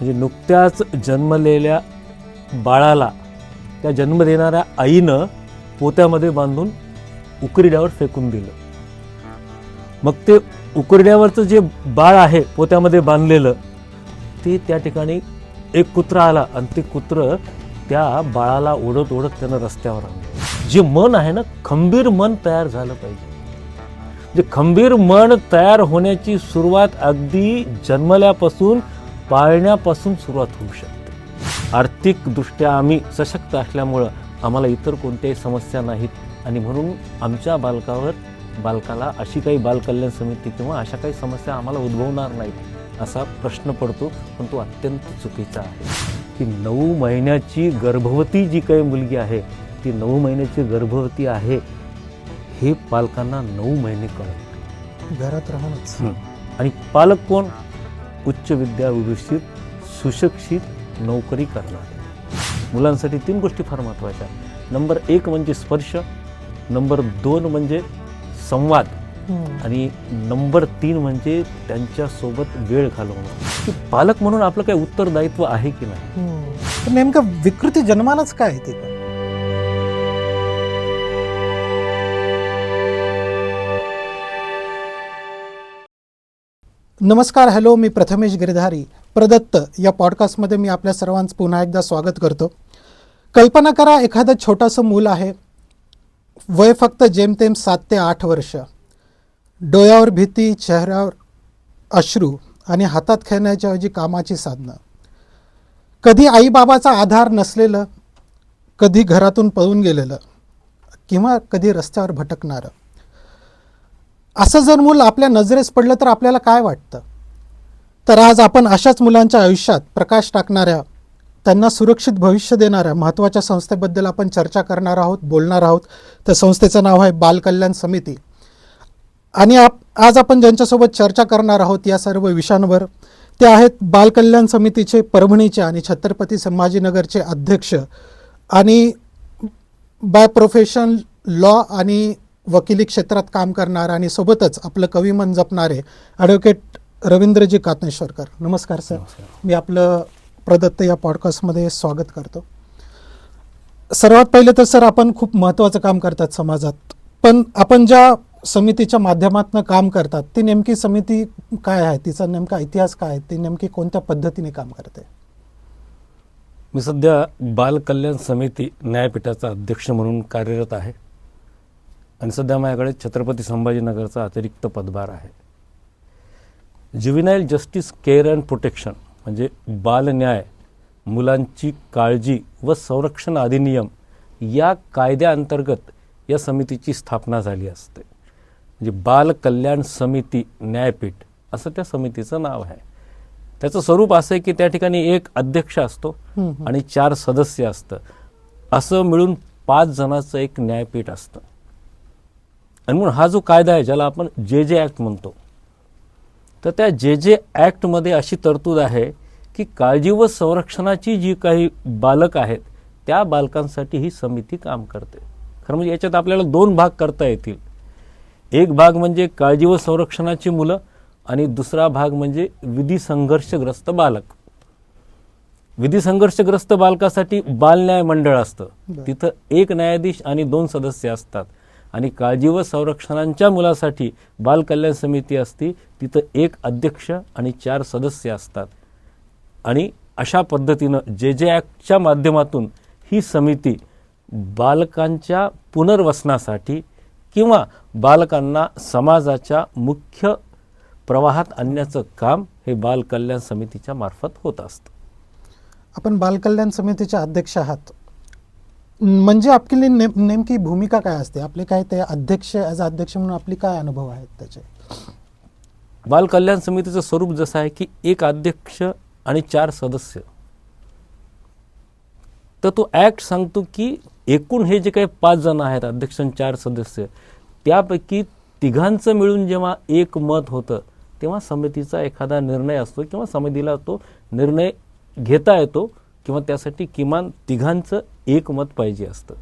म्हणजे नुकत्याच जन्मलेल्या बाळाला त्या जन्म देणाऱ्या आईनं पोत्यामध्ये बांधून उकिरड्यावर फेकून दिलं. मग ते उकिरड्यावरचं जे बाळ आहे पोत्यामध्ये बांधलेलं ते त्या ठिकाणी एक कुत्रा आला आणि ते कुत्रं त्या बाळाला ओढत ओढत त्यानं रस्त्यावर आणलं. जे मन आहे ना, खंबीर मन तयार झालं पाहिजे. जे खंबीर मन तयार होण्याची सुरुवात अगदी जन्मल्यापासून पाळण्यापासून सुरुवात होऊ शकते. आर्थिकदृष्ट्या आम्ही सशक्त असल्यामुळं आम्हाला इतर कोणत्याही समस्या नाहीत आणि म्हणून आमच्या बालकाला अशी काही बालकल्याण समिती किंवा अशा काही समस्या आम्हाला उद्भवणार नाहीत असा प्रश्न पडतो. पण तो अत्यंत चुकीचा आहे की 9 महिन्याची गर्भवती जी काही मुलगी आहे ती 9 महिन्याची गर्भवती आहे हे पालकांना 9 महिने कळत घरात राहणंच. आणि पालक कोण? उच्च विद्याविभूषित सुशिक्षित नोकरी करणारे. मुलांसाठी 3 गोष्टी फार महत्त्वाच्या. नंबर 1 म्हणजे स्पर्श, नंबर 2 म्हणजे संवाद आणि नंबर 3 म्हणजे त्यांच्यासोबत वेळ घालवणं. की पालक म्हणून आपलं काही उत्तरदायित्व आहे की नाही. नेमकं विकृती जन्मालाच काय ते? नमस्कार, हॅलो, मी प्रथमेश गिरधारी. प्रदत्त या पॉडकास्टमध्ये मी आपल्या सर्वांचं पुन्हा एकदा स्वागत करतो. कल्पना करा, एखादं छोटंसं मूल आहे, वय फक्त जेमतेम 7 ते 8 वर्ष. डोळ्यावर भीती, चेहऱ्यावर अश्रू आणि हातात खेळण्याच्या ऐवजी कामाची साधनं. कधी आईबाबाचा आधार नसलेलं, कधी घरातून पळून गेलेलं किंवा कधी रस्त्यावर भटकणारं. असं जर मूल आपल्या नजरेस पडलं तर आपल्याला काय वाटतं? तर आज आपण अशाच मुलांच्या आयुष्यात प्रकाश टाकणाऱ्या, त्यांना सुरक्षित भविष्य देणाऱ्या महत्त्वाच्या संस्थेबद्दल आपण चर्चा करणार आहोत, बोलणार आहोत. त्या संस्थेचं नाव आहे बालकल्याण समिती. आणि आज आपण ज्यांच्यासोबत चर्चा करणार आहोत या सर्व विषयांवर ते आहेत बालकल्याण समितीचे परभणीचे आणि छत्रपती संभाजीनगरचे अध्यक्ष आणि बाय प्रोफेशन लॉ आणि वकिली क्षेत्रात काम करणारे आणि सोबतच आपलं कविमन जपणारे ॲडव्होकेट रवींद्रजी कातनेश्वरकर. नमस्कार सर. मी आपलं प्रदत्त या पॉडकास्टमध्ये स्वागत करतो. सर्वात पहिले तर सर, आपण खूप महत्त्वाचं काम करतात समाजात, पण आपण ज्या समितीच्या माध्यमातून काम करतात ती नेमकी समिती काय आहे? तिचा नेमका इतिहास काय आहे? ती नेमकी कोणत्या पद्धतीने काम करते? मी सध्या बालकल्याण समिती न्यायपीठाचा अध्यक्ष म्हणून कार्यरत आहे आणि सध्या माझ्याकडे छत्रपती संभाजीनगरचा अतिरिक्त पदभार आहे. ज्युव्हेनाईल जस्टिस केअर अँड प्रोटेक्शन म्हणजे बालन्याय, मुलांची काळजी व संरक्षण अधिनियम या कायद्याअंतर्गत या समितीची स्थापना झाली असते. म्हणजे बालकल्याण समिती न्यायपीठ असं त्या समितीचं नाव आहे. त्याचं स्वरूप असं आहे की त्या ठिकाणी एक अध्यक्ष असतो आणि 4 सदस्य असतं. असं मिळून 5 जणांचं एक न्यायपीठ असतं. आणि म्हणून हा जो कायदा आहे ज्याला आपण जे ॲक्ट म्हणतो, तर त्या जे ॲक्टमध्ये अशी तरतूद आहे की काळजी व संरक्षणाची जी काही बालक आहेत त्या बालकांसाठी ही समिती काम करते. खरं म्हणजे याच्यात आपल्याला 2 भाग करता येतील. एक भाग म्हणजे काळजी व संरक्षणाची मुलं आणि दुसरा भाग म्हणजे विधी संघर्षग्रस्त बालक. विधी संघर्षग्रस्त बालकासाठी बालन्याय मंडळ असतं. तिथं 1 न्यायाधीश आणि 2 सदस्य असतात. आणि काळजी व संरक्षणाच्या मुलासाठी बालकल्याण समिती असती. तिथं 1 अध्यक्ष आणि 4 सदस्य असतात. आणि अशा पद्धतीनं जे ॲक्टच्या माध्यमातून ही समिती बालकांच्या पुनर्वसनासाठी किंवा बालकांना समाजाच्या मुख्य प्रवाहात आणण्याचं काम हे बालकल्याण समितीच्या मार्फत होत असतं. आपण बालकल्याण समितीचे अध्यक्ष आहात, म्हणजे आपली नेमकी भूमिका काय असते? आपले काय ते अध्यक्ष, ॲज अध्यक्ष म्हणून आपली काय अनुभव आहेत त्याचे? बालकल्याण समितीचं स्वरूप जसं आहे की 1 अध्यक्ष आणि 4 सदस्य. तर तो ॲक्ट सांगतो की एकूण हे जे काही 5 जण आहेत, अध्यक्ष आणि 4 सदस्य, त्यापैकी 3घांचं मिळून जेव्हा एक मत होतं तेव्हा समितीचा एखादा निर्णय असतो किंवा समितीला तो निर्णय घेता येतो किंवा त्यासाठी किमान 3घांचं एक मत पाहिजे असतं.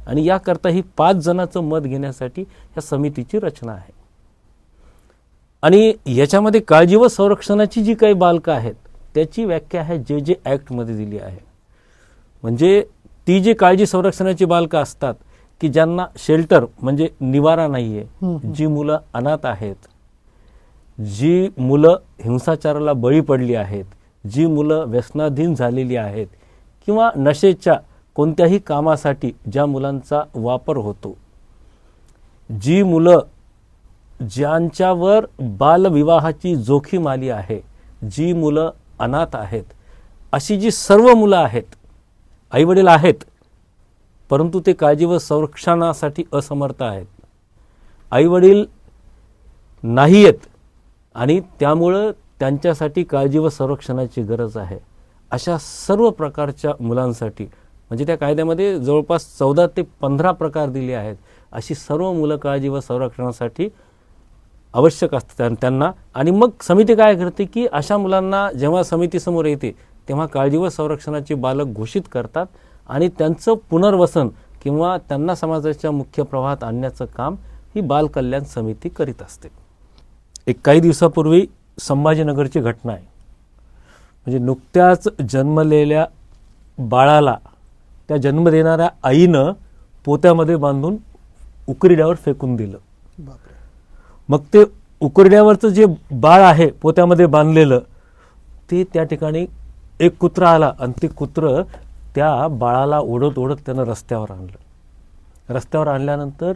आणि याकरता ही 5 जणांचं मत घेण्यासाठी ह्या समितीची रचना आहे. आणि याच्यामध्ये काळजी व संरक्षणाची जी काही बालकं आहेत त्याची व्याख्या आहे जे ॲक्टमध्ये दिली आहे. म्हणजे ती जी काळजी संरक्षणाची बालकं असतात की ज्यांना शेल्टर म्हणजे निवारा नाही आहे, जी मुलं अनाथ आहेत, जी मुलं हिंसाचाराला बळी पडली आहेत, जी मुलं व्यसनाधीन झालेली आहेत किंवा नशेच्या कोणत्याही कामासाठी ज्या मुलांचा वापर होतो, जी मुलं ज्यांच्यावर बालविवाहाची जोखीम आली आहे, जी मुलं अनाथ आहेत, अशी जी सर्व मुलं आहेत, आईवडील आहेत परंतु ते काळजी व संरक्षणासाठी असमर्थ आहेत, आईवडील नाही आहेत आणि त्यामुळं त्यांच्यासाठी काळजी व संरक्षणाची गरज आहे, अशा सर्व प्रकारच्या मुलांसाठी म्हणजे त्या कायद्यामध्ये जवळपास 14 ते 15 प्रकार दिले आहेत. अशी सर्व मुलं काळजी व संरक्षणासाठी आवश्यक असतात त्यांना. आणि मग समिती काय करते की अशा मुलांना जेव्हा समितीसमोर येते तेव्हा काळजी व संरक्षणाचे बालक घोषित करतात आणि त्यांचं पुनर्वसन किंवा त्यांना समाजाच्या मुख्य प्रवाहात आणण्याचं काम ही बालकल्याण समिती करीत असते. एक काही दिवसापूर्वी संभाजीनगरची घटना आहे. म्हणजे नुकत्याच जन्मलेल्या बाळाला त्या जन्म देणाऱ्या आईनं पोत्यामध्ये बांधून उकिरड्यावर फेकून दिलं. बापरे. मग ते उकिरड्यावरचं जे बाळ आहे पोत्यामध्ये बांधलेलं ते त्या ठिकाणी एक कुत्रा आला आणि ते कुत्रं त्या बाळाला ओढत ओढत त्यानं रस्त्यावर आणलं. रस्त्यावर आणल्यानंतर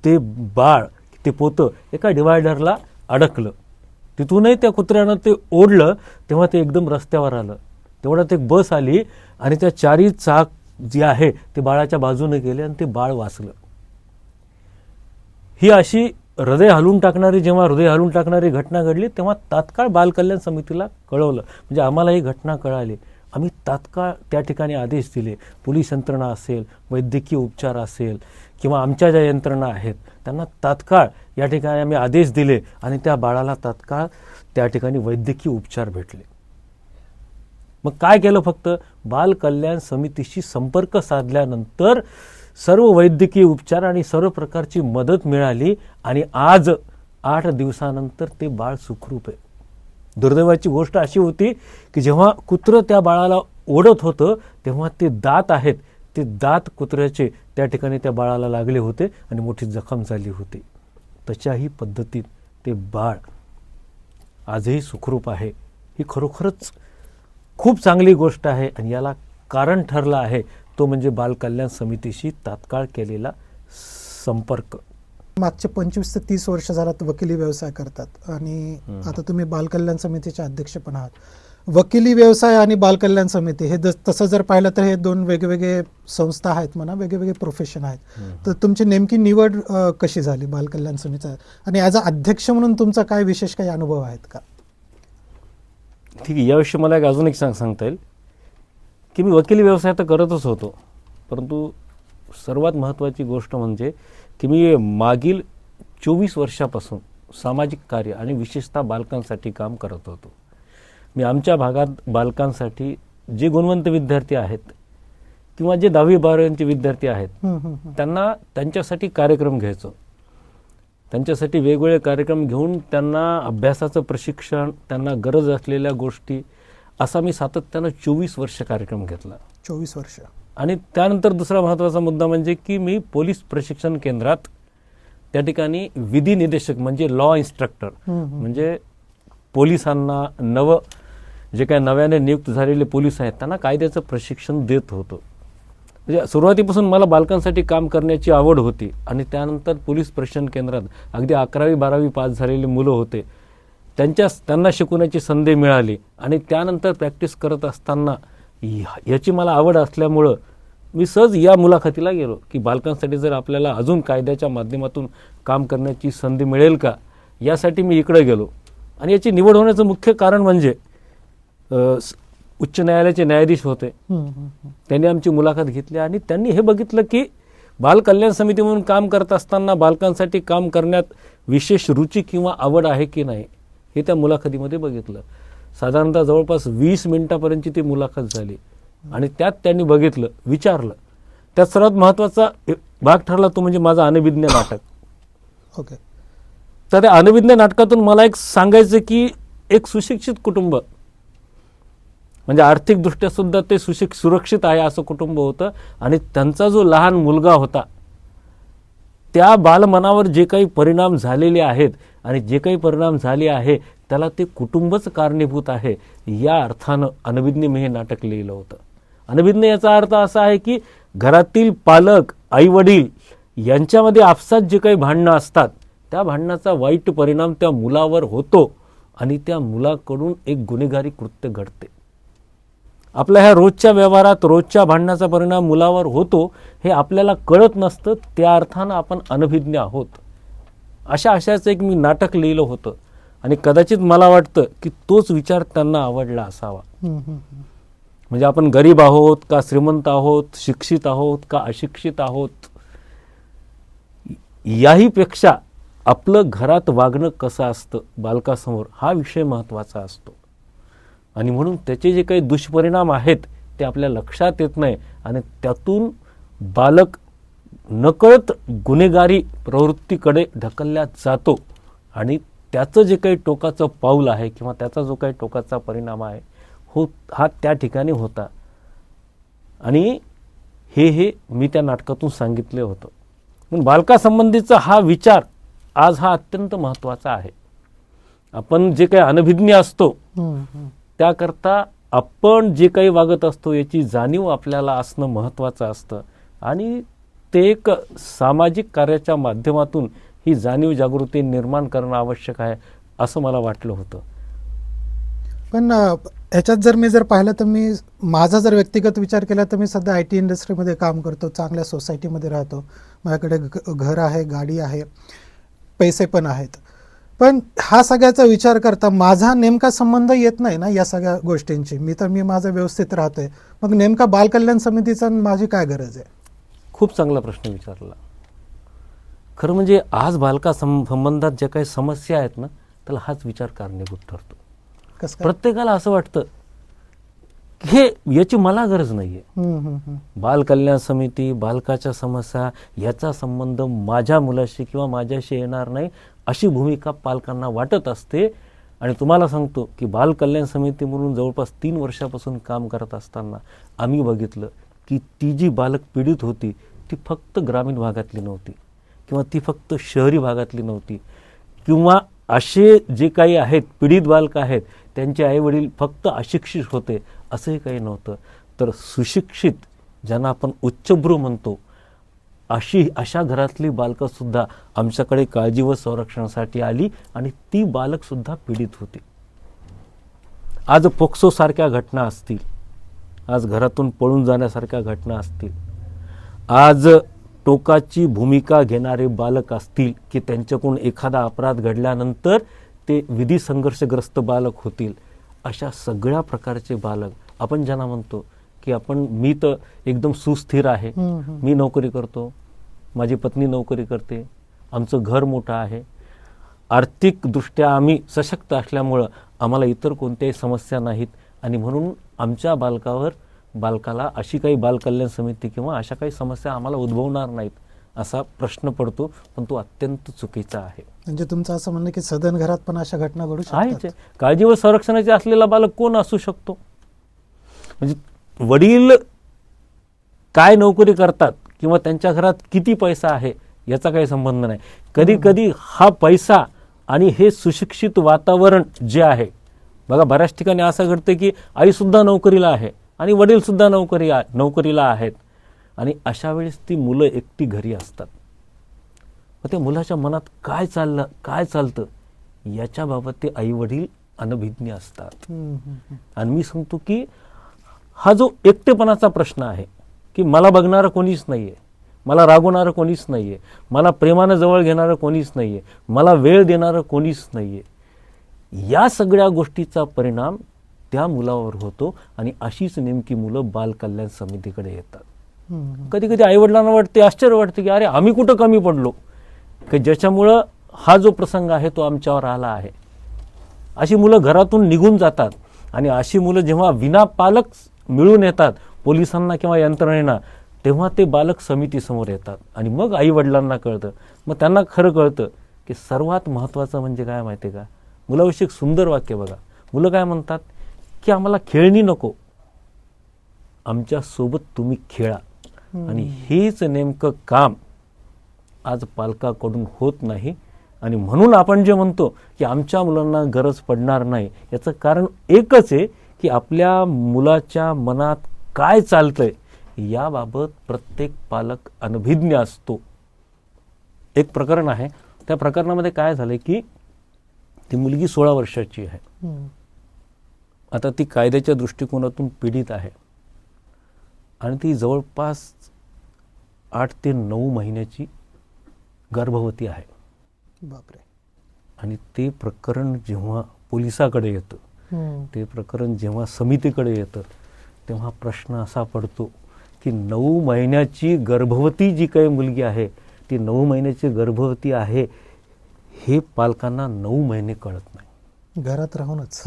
ते बाळ ते पोतं एका डिवायडरला अडकलं. तिथूनही त्या कुत्र्यानं ते ओढलं तेव्हा ते एकदम रस्त्यावर आलं. तेवढ्यात एक बस आली आणि त्या चारी चाक जे आहे ते बाळाच्या बाजूने गेले आणि ते बाळ वाचलं. ही अशी हृदय हलवून टाकणारी घटना घडली. तेव्हा तात्काळ बालकल्याण समितीला कळवलं. म्हणजे आम्हाला ही घटना कळाली. आम्ही तात्काळ त्या ठिकाणी आदेश दिले. पोलीस यंत्रणा असेल, वैद्यकीय उपचार असेल किंवा आमच्या ज्या यंत्रणा आहेत त्यांना तात्काळ या ठिकाणी आम्ही आदेश दिले आणि त्या बाळाला तात्काळ त्या ठिकाणी वैद्यकीय उपचार भेटले. मग काय केलं, फक्त बालकल्याण समितीशी संपर्क साधल्यानंतर सर्व वैद्यकीय उपचार आणि सर्व प्रकारची मदत मिळाली आणि आज 8 दिवसानंतर ते बाळ सुखरूप आहे. दुर्दैवाची गोष्ट अशी होती की जेव्हा कुत्रं त्या बाळाला ओढत होतं तेव्हा ते दात आहेत ते दात कुत्र्याचे त्या ठिकाणी त्या बाळाला लागले होते आणि मोठी जखम झाली होती. तशाही पद्धतीत ते बाळ आजही सुखरूप आहे. ही खरोखरच खूप चांगली गोष्ट आहे आणि याला कारण ठरलं आहे तो म्हणजे बालकल्याण समितीशी तात्काळ केलेला संपर्क. मागचे 25 ते 30 वर्ष झालात वकिली व्यवसाय करतात आणि आता तुम्ही बालकल्याण समितीचे अध्यक्ष पण आहात. वकिली व्यवसाय आणि बालकल्याण समिती हे तसं जर पाहिलं तर हे दोन वेगवेगळे संस्था आहेत म्हणा, वेगवेगळे प्रोफेशन आहेत. तर तुमची नेमकी निवड कशी झाली बालकल्याण समितीचा आणि ॲज अ अध्यक्ष म्हणून तुमचा काय विशेष काही अनुभव आहेत का? ठीक आहे, याविषयी मला अजून एक सांगता येईल की मी वकिली व्यवसाय तर करतच होतो, परंतु सर्वात महत्त्वाची गोष्ट म्हणजे की मी मागील 24 वर्षापासून सामाजिक कार्य आणि विशेषतः बालकांसाठी काम करत होतो. मी आमच्या भागात बालकांसाठी जे गुणवंत विद्यार्थी आहेत किंवा जे 10वी-12वीचे विद्यार्थी आहेत त्यांना त्यांच्यासाठी कार्यक्रम घ्यायचो. त्यांच्यासाठी वेगवेगळे कार्यक्रम घेऊन त्यांना अभ्यासाचं प्रशिक्षण, त्यांना गरज असलेल्या गोष्टी असा मी सातत्यानं 24 वर्ष कार्यक्रम घेतला. 24 वर्ष. आणि त्यानंतर दुसरा महत्त्वाचा मुद्दा म्हणजे की मी पोलीस प्रशिक्षण केंद्रात त्या ठिकाणी विधी निदेशक म्हणजे लॉ इन्स्ट्रक्टर म्हणजे पोलिसांना जे काही नव्याने नियुक्त झालेले पोलीस आहेत त्यांना कायद्याचं प्रशिक्षण देत होतो. म्हणजे सुरुवातीपासून मला बालकांसाठी काम करण्याची आवड होती आणि त्यानंतर पोलीस प्रशिक्षण केंद्रात अगदी 11वी-12वी पास झालेली मुलं होते, त्यांना शिकवण्याची संधी मिळाली आणि त्यानंतर प्रॅक्टिस करत असताना याची मला आवड असल्यामुळं मी सहज या मुलाखतीला गेलो की बालकांसाठी जर आपल्याला अजून कायद्याच्या माध्यमातून काम करण्याची संधी मिळेल का, यासाठी मी इकडे गेलो. आणि याची निवड होण्याचं मुख्य कारण म्हणजे उच्च न्यायालयाचे न्यायाधीश होते, त्यांनी आमची मुलाखत घेतली आणि त्यांनी हे बघितलं की बालकल्याण समिती म्हणून काम करत असताना बालकांसाठी काम करण्यात विशेष रुची किंवा आवड आहे की नाही हे त्या मुलाखतीमध्ये बघितलं. साधारणतः जवळपास 20 मिनिटापर्यंतची ती मुलाखत झाली आणि त्यात त्यांनी बघितलं, विचारलं. त्यात सर्वात महत्त्वाचा भाग ठरला तो म्हणजे माझा अनभिज्ञ नाटक. ओके. तर त्या अनभिज्ञ नाटकातून मला एक सांगायचं की एक सुशिक्षित कुटुंब म्हणजे आर्थिकदृष्ट्या सुद्धा ते सुरक्षित आहे असं कुटुंब होतं. आणि त्यांचा जो लहान मुलगा होता त्या बालमनावर जे काही परिणाम झालेले आहेत आणि जे काही परिणाम झाले आहे त्याला ते कुटुंबच कारणीभूत आहे. या अर्थानं अनभिज्ञ मी हे नाटक लिहिलं होतं. अनभिज्ञ याचा अर्थ असा आहे की घरातील पालक, आई वडील यांच्यामध्ये आपसात जे काही भांडणं असतात त्या भांडणाचा वाईट परिणाम त्या मुलावर होतो आणि त्या मुलाकडून एक गुन्हेगारी कृत्य घडते. आपल्या ह्या रोजच्या व्यवहारात रोजच्या भांडणाचा परिणाम मुलावर होतो हे आपल्याला कळत नसतं. त्या अर्थानं आपण अनभिज्ञ आहोत. अशाचं एक मी नाटक लिहिलं होतं आणि कदाचित मला वाटतं की तोच विचार त्यांना आवडला असावा. म्हणजे आपण गरीब आहोत का श्रीमंत आहोत, शिक्षित आहोत का अशिक्षित आहोत, याहीपेक्षा आपलं घरात वागणं कसं असतं बालकासमोर हा विषय महत्त्वाचा असतो. आणि म्हणून त्याचे जे काही दुष्परिणाम आहेत ते आपल्या लक्षात येत नाही आणि त्यातून बालक नकळत गुन्हेगारी प्रवृत्तीकडे ढकलला जातो आणि त्याचं जे काही टोकाचं पाऊल आहे किंवा त्याचा जो काही टोकाचा परिणाम आहे हा त्या ठिकाणी होता. आणि हे मी त्या नाटकातून सांगितले होतं. म्हणून बालकासंबंधीचा हा विचार आज हा अत्यंत महत्त्वाचा आहे. आपण जे काही अनभिज्ञ असतो त्याकरता आपण जे काही वागत असतो याची जाणीव आपल्याला असणं महत्त्वाचं असतं आणि ते एक सामाजिक कार्याच्या माध्यमातून ही जाणीव जागृती निर्माण करणं आवश्यक आहे असं मला वाटलं होतं. पण ह्याच्यात जर पाहिलं तर मी माझा जर व्यक्तिगत विचार केला तर मी सध्या IT इंडस्ट्रीमध्ये काम करतो, चांगल्या सोसायटीमध्ये राहतो, माझ्याकडे घर आहे, गाडी आहे, पैसे पण आहेत. पण हा सगळ्याचा विचार करता माझा नेमका संबंध येत नाही ना या सगळ्या गोष्टींची. मी माझं व्यवस्थित राहतोय, मग नेमका बालकल्याण समितीचा माझी काय गरज आहे? खूप चांगला प्रश्न विचारला. खरं म्हणजे आज संबंधात ज्या काही समस्या आहेत ना त्याला हाच विचार कारणीभूत ठरतो. प्रत्येकाला असं वाटतं की याची मला गरज नाहीये. बालकल्याण समिती, बालकाच्या समस्या याचा संबंध माझ्या मुलाशी किंवा माझ्याशी येणार नाही अशी भूमिका पालकांना वाटत असते. आणि तुम्हाला सांगतो की बालकल्याण समिती म्हणून जवळपास 3 वर्षापासून काम करत असताना आम्ही बघितलं की ती जी बालक पीडित होती ती फक्त ग्रामीण भागातली नव्हती किंवा ती फक्त शहरी भागातली नव्हती किंवा असे जे काही आहेत पीडित बालक आहेत त्यांचे आईवडील फक्त अशिक्षित होते असंही काही नव्हतं. तर सुशिक्षित ज्यांना आपण उच्चभ्रू म्हणतो अशा घरातली बालकंसुद्धा आमच्याकडे काळजी व संरक्षणासाठी आली आणि ती बालकसुद्धा पीडित होती. आज पोक्सोसारख्या घटना असतील, आज घरातून पळून जाण्यासारख्या घटना असतील, आज टोकाची भूमिका घेणारे बालक असतील की त्यांच्याकडून एखादा अपराध घडल्यानंतर ते विधी संघर्षग्रस्त बालक होतील, अशा सगळ्या प्रकारचे बालक आपण ज्यांना म्हणतो की मी तर एकदम सुस्थिर आहे, मी नोकरी करतो, माझी पत्नी नोकरी करते, आमचं घर मोठं आहे, आर्थिकदृष्ट्या आम्ही सशक्त असल्यामुळं आम्हाला इतर कोणत्याही समस्या नाहीत आणि म्हणून आमच्या बालकाला अशी काही बालकल्याण समिती किंवा अशा काही समस्या आम्हाला उद्भवणार नाहीत असा प्रश्न पडतो. पण तो अत्यंत चुकीचा आहे. म्हणजे तुमचं असं म्हणणं की सदन घरात पण अशा घटना घडू शकतात. काळजी व संरक्षणाचे असलेला बालक कोण असू शकतो? म्हणजे वडील काय नोकरी करतात किंवा त्यांच्या घरात किती पैसा आहे याचा काही संबंध नाही. कधी कधी हा पैसा आणि हे सुशिक्षित वातावरण जे आहे, बघा बऱ्याच ठिकाणी असं घडतं की आई सुद्धा नोकरीला आहे आणि वडील सुद्धा नोकरीला आहेत आणि अशा वेळेस ती मुलं एकटी घरी असतात. मग त्या मुलाच्या मनात काय चालतं याच्याबाबत ते आई वडील अनभिज्ञ असतात. आणि मी सांगतो की हा जो एकटेपणाचा प्रश्न आहे की मला बघणारं कोणीच नाहीये, मला रागवणारं कोणीच नाहीये, मला प्रेमानं जवळ घेणारं कोणीच नाहीये, मला वेळ देणारं कोणीच नाहीये, या सगळ्या गोष्टीचा परिणाम त्या मुलावर होतो आणि अशीच नेमकी मुलं बालकल्याण समितीकडे येतात. कधी कधी आईवडिलांना वाटते, आश्चर्य वाटते की अरे आम्ही कुठं कमी पडलो की ज्याच्यामुळं हा जो प्रसंग आहे तो आमच्यावर आला आहे. अशी मुलं घरातून निघून जातात आणि अशी मुलं जेव्हा विनापालक मिळून येतात पोलिसांना किंवा यंत्रणेला, तेव्हा ते बालक समितीसमोर येतात आणि मग आईवडिलांना कळतं, मग त्यांना खरं कळतं की सर्वात महत्त्वाचं म्हणजे काय माहिती आहे का? मुलाविषयी एक सुंदर वाक्य बघा. मुलं काय म्हणतात की आम्हाला खेळणी नको, आमच्यासोबत तुम्ही खेळा. आणि हेच नेमकं काम आज पालकाकडून होत नाही. आणि म्हणून आपण जे म्हणतो की आमच्या मुलांना गरज पडणार नाही, याचं कारण एकच आहे की आपल्या मुलाच्या मनात काय चालतंय याबाबत प्रत्येक पालक अनभिज्ञ असतो. एक प्रकरण आहे, त्या प्रकरणामध्ये काय झालं की ती मुलगी 16 वर्षाची आहे. आता ती कायद्याच्या दृष्टिकोनातून पीडित आहे आणि ती जवळपास 8 ते 9 महिन्याची गर्भवती आहे. बापरे. आणि ते प्रकरण जेव्हा पोलिसाकडे येतं, ते प्रकरण जेव्हा समितीकडे येतं, तेव्हा प्रश्न असा पडतो की 9 महिन्याची गर्भवती जी काही मुलगी आहे, ती 9 महिन्याची गर्भवती आहे हे पालकांना 9 महिने कळत नाही. घरात राहूनच.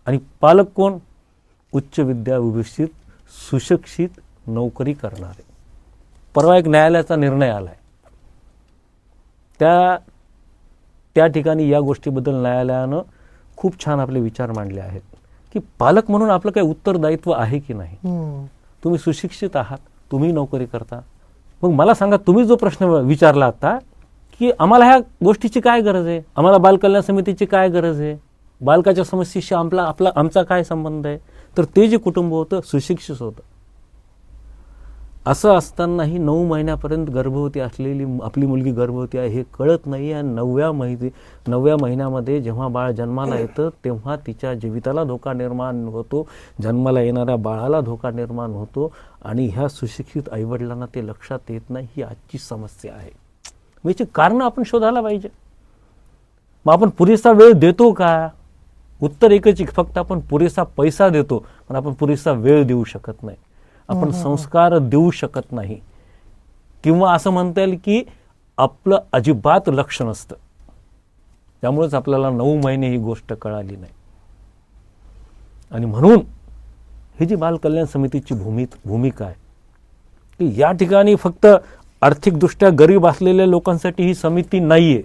आणि पालक कोण? उच्च विद्याविभूषित, सुशिक्षित, नोकरी करणारे. परवा एक न्यायालयाचा निर्णय आलाय, त्या ठिकाणी या गोष्टीबद्दल न्यायालयानं खूप छान आपले विचार मांडले आहेत की पालक म्हणून आपलं काही उत्तरदायित्व आहे की नाही. तुम्ही सुशिक्षित आहात, तुम्ही नोकरी करता, मग मला सांगा, तुम्ही जो प्रश्न विचारला आता की आम्हाला ह्या गोष्टीची काय गरज आहे, आम्हाला बालकल्याण समितीची काय गरज आहे, बालकाच्या समस्येशी आमचा काय संबंध आहे, तर ते जे कुटुंब होतं सुशिक्षित होतं. असं असतानाही 9 महिन्यापर्यंत गर्भवती असलेली आपली मुलगी गर्भवती आहे हे कळत नाही. आणि 9व्या महिन्यामध्ये जेव्हा बाळ जन्माला येतं तेव्हा तिच्या जीविताला धोका निर्माण होतो, जन्माला येणाऱ्या बाळाला धोका निर्माण होतो. आणि ह्या सुशिक्षित आईवडिलांना ते लक्षात येत नाही. ही आजची समस्या आहे. याची कारणं आपण शोधायला पाहिजे. मग आपण पुरेसा वेळ देतो का? उत्तर एकच, फक्त आपण पुरेसा पैसा देतो, पण आपण पुरेसा वेळ देऊ शकत नाही, आपण संस्कार देऊ शकत नाही. किंवा असं म्हणता येईल की आपलं अजिबात लक्ष नसतं. त्यामुळेच आपल्याला 9 महिने ही गोष्ट कळाली नाही. आणि म्हणून ही जी बालकल्याण समितीची भूमिका आहे की या ठिकाणी फक्त आर्थिकदृष्ट्या गरीब असलेल्या लोकांसाठी ही समिती नाहीये.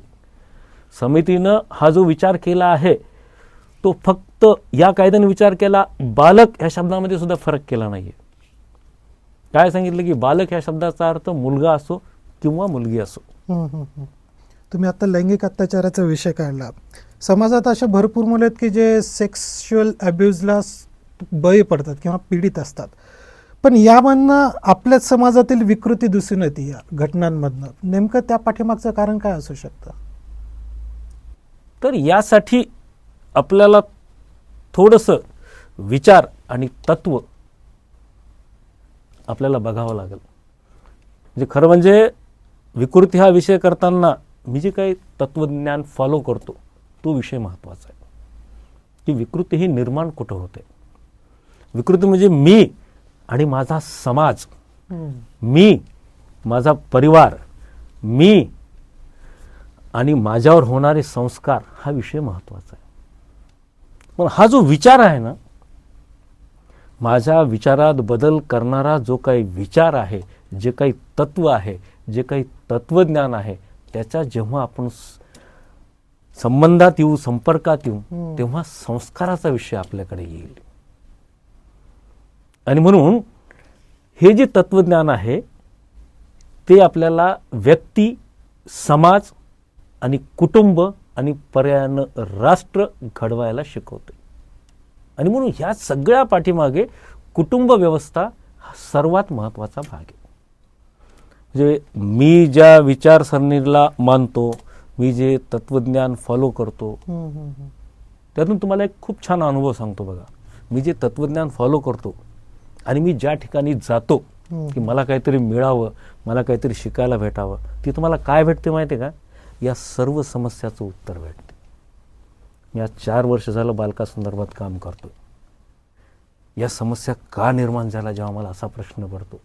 समितीनं हा जो विचार केला आहे तो फक्त या कायद्याने विचार केला, बालक ह्या शब्दामध्ये सुद्धा फरक केला नाहीये. काय सांगितलं की बालक ह्या शब्दाचा अर्थ मुलगा असो किंवा मुलगी असो. तुम्ही आता लैंगिक अत्याचाराचा विषय काढला. समाजात अशा भरपूर मुलं आहेत की जे सेक्शुअल अब्यूजला बळी पडतात किंवा पीडित असतात, पण यामधनं आपल्याच समाजातील विकृती दिसून येते या घटनांमधनं. नेमकं त्या पाठीमागचं कारण काय असू शकतं? तर यासाठी आपल्याला थोडंसं विचार आणि तत्व आपल्याला बघावं लागेल. म्हणजे खरं म्हणजे विकृती हा विषय करताना मी जे काही तत्वज्ञान फॉलो करतो तो विषय महत्त्वाचा आहे की विकृती ही निर्माण कुठं होते. विकृती म्हणजे मी आणि माझा समाज, मी, माझा परिवार, मी आणि माझ्यावर होणारे संस्कार, हा विषय महत्त्वाचा आहे. पण हा जो विचार आहे ना, माझ्या विचारात बदल करणारा जो काही विचार आहे, जे काही तत्व आहे, जे काही तत्वज्ञान आहे, त्याच्या जेव्हा आपण संबंधात येऊ, संपर्कात येऊ, तेव्हा संस्काराचा विषय आपल्याकडे येईल. आणि म्हणून हे जे तत्वज्ञान आहे ते आपल्याला व्यक्ती, समाज आणि कुटुंब आणि पर्यायानं राष्ट्र घडवायला शिकवते. आणि म्हणून ह्या सगळ्या पाठीमागे कुटुंब व्यवस्था हा सर्वात महत्त्वाचा भाग आहे. म्हणजे मी ज्या विचारसरणीला मानतो, मी जे तत्वज्ञान फॉलो करतो, त्यातून तुम्हाला एक खूप छान अनुभव सांगतो बघा. मी जे तत्वज्ञान फॉलो करतो आणि मी ज्या ठिकाणी जातो की मला काहीतरी मिळावं, मला काहीतरी शिकायला भेटावं, ती तुम्हाला काय भेटते माहिती आहे का? या सर्व समस्याचं उत्तर भेटते. मी आज 4 वर्ष झालं बालकासंदर्भात काम करतो. या समस्या का निर्माण झाल्या जेव्हा मला असा प्रश्न पडतो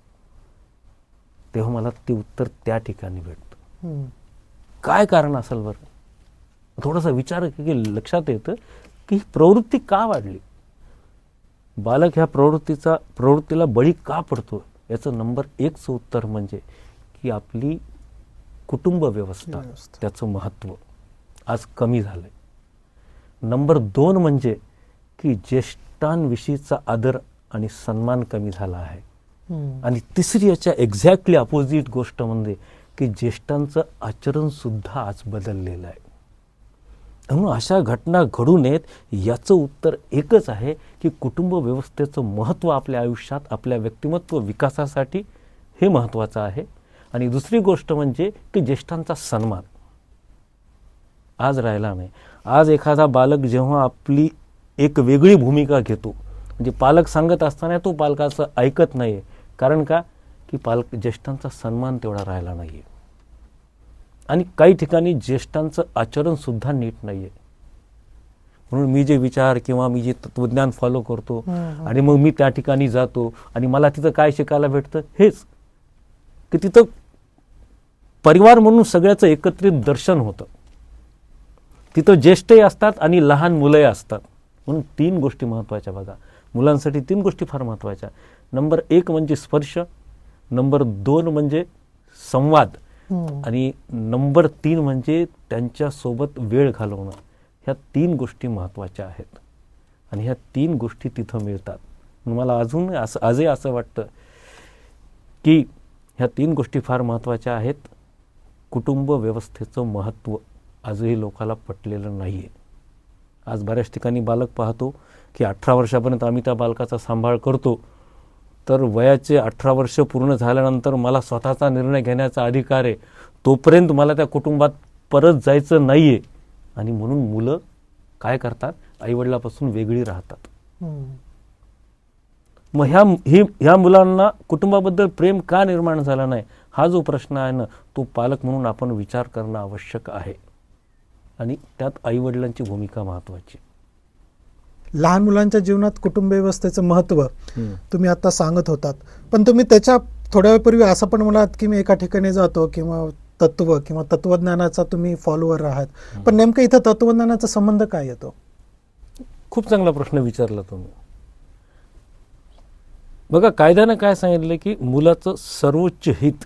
तेव्हा मला ते उत्तर त्या ठिकाणी भेटतं. काय कारण असेल बरं? थोडासा विचार की लक्षात येतं की ही प्रवृत्ती का वाढली, बालक ह्या प्रवृत्तीला बळी का पडतो. याचं नंबर 1चं उत्तर म्हणजे की आपली कुटुंब व्यवस्था, त्याचं महत्त्व आज कमी झालंय. नंबर 2 म्हणजे की ज्येष्ठांविषयीचा आदर आणि सन्मान कमी झाला आहे. आणि तिसरी याच्या एक्झॅक्टली अपोजिट गोष्ट म्हणजे की ज्येष्ठांचं आचरण सुद्धा आज बदललेलं आहे. म्हणून अशा घटना घडू नयेत याचं उत्तर एकच आहे की कुटुंब व्यवस्थेचं महत्त्व आपल्या आयुष्यात, आपल्या व्यक्तिमत्व विकासासाठी हे महत्त्वाचं आहे. आणि दुसरी गोष्ट म्हणजे की ज्येष्ठांचा सन्मान आज राहिला नाही. आज एखादा बालक जेव्हा आपली एक वेगळी भूमिका घेतो, म्हणजे पालक सांगत असताना तो पालकाचं ऐकत नाही. कारण का की ज्येष्ठांचा सन्मान तेवढा राहिला नाही आहे. आणि काही ठिकाणी ज्येष्ठांचं आचरण सुद्धा नीट नाही आहे. म्हणून मी जे विचार किंवा मी जे तत्वज्ञान फॉलो करतो आणि मग मी त्या ठिकाणी जातो आणि मला तिथं काय शिकायला भेटतं, हेच की तिथं परिवार म्हणून सगळ्याचं एकत्रित दर्शन होतं. तिथं ज्येष्ठही असतात आणि लहान मुलंही असतात. म्हणून 3 गोष्टी महत्त्वाच्या बघा. मुलांसाठी 3 गोष्टी फार महत्त्वाच्या. नंबर 1 म्हणजे स्पर्श, नंबर 2 म्हणजे संवाद आणि नंबर 3 म्हणजे त्यांच्यासोबत वेळ घालवणं. ह्या 3 गोष्टी महत्त्वाच्या आहेत आणि ह्या 3 गोष्टी तिथं मिळतात. मला अजून आजही असं वाटतं की ह्या 3 गोष्टी फार महत्त्वाच्या आहेत. कुटुंब व्यवस्थेचं महत्त्व आजही लोकाला पटलेलं नाही आहे. आज बऱ्याच ठिकाणी बालक पाहतो की 18 वर्षापर्यंत आम्ही त्या बालकाचा सांभाळ करतो, तर वयाचे 18 वर्ष पूर्ण झाल्यानंतर मला स्वतःचा निर्णय घेण्याचा अधिकार आहे, तोपर्यंत मला त्या कुटुंबात परत जायचं नाही आहे. आणि म्हणून मुलं काय करतात, आईवडिलापासून वेगळी राहतात. मग ह्या मुलांना कुटुंबाबद्दल प्रेम का निर्माण झाला नाही, हा जो प्रश्न आहे ना, तो पालक म्हणून आपण विचार करणं आवश्यक आहे. आणि त्यात आईवडिलांची भूमिका महत्त्वाची. लहान मुलांच्या जीवनात कुटुंब व्यवस्थेचं महत्त्व तुम्ही आता सांगत होतात, पण तुम्ही त्याच्या थोड्या वेळपूर्वी असं पण म्हणालात की मी एका ठिकाणी जातो किंवा तत्व किंवा तत्वज्ञानाचा तुम्ही फॉलोअर आहात, पण नेमकं इथं तत्वज्ञानाचा संबंध काय येतो? खूप चांगला प्रश्न विचारला तुम्ही. बघा, कायद्यानं काय सांगितलं की मुलाचं सर्वोच्च हित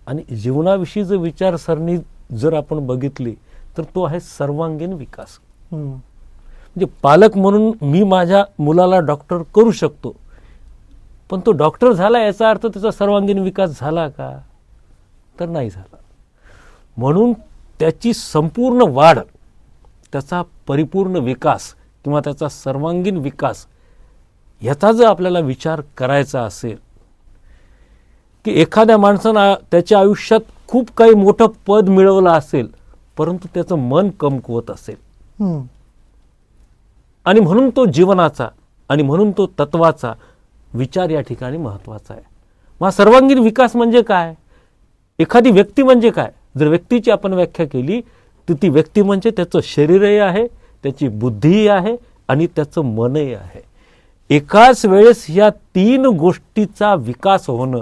आणि जीवनाविषयीचं विचारसरणी जर आपण बघितली तर तो आहे सर्वांगीण विकास. म्हणजे पालक म्हणून मी माझ्या मुलाला डॉक्टर करू शकतो, पण तो डॉक्टर झाला याचा अर्थ त्याचा सर्वांगीण विकास झाला का, तर नाही झाला. म्हणून त्याची संपूर्ण वाढ, त्याचा परिपूर्ण विकास किंवा त्याचा सर्वांगीण विकास याचा जर आपल्याला विचार करायचा असेल की एखाद्या माणसानं त्याच्या आयुष्यात खूप काही मोठं पद मिळवलं असेल परंतु त्याचं मन कमकुवत असेल आणि म्हणून तो जीवनाचा आणि म्हणून तो तत्वाचा विचार या ठिकाणी महत्त्वाचा आहे. मग सर्वांगीण विकास म्हणजे काय, एखादी व्यक्ती म्हणजे काय, जर व्यक्तीची आपण व्याख्या केली तर ती व्यक्ती म्हणजे त्याचं शरीरही आहे, त्याची बुद्धीही आहे आणि त्याचं मनही आहे. एकाच वेळेस या 3 गोष्टीचा विकास होणं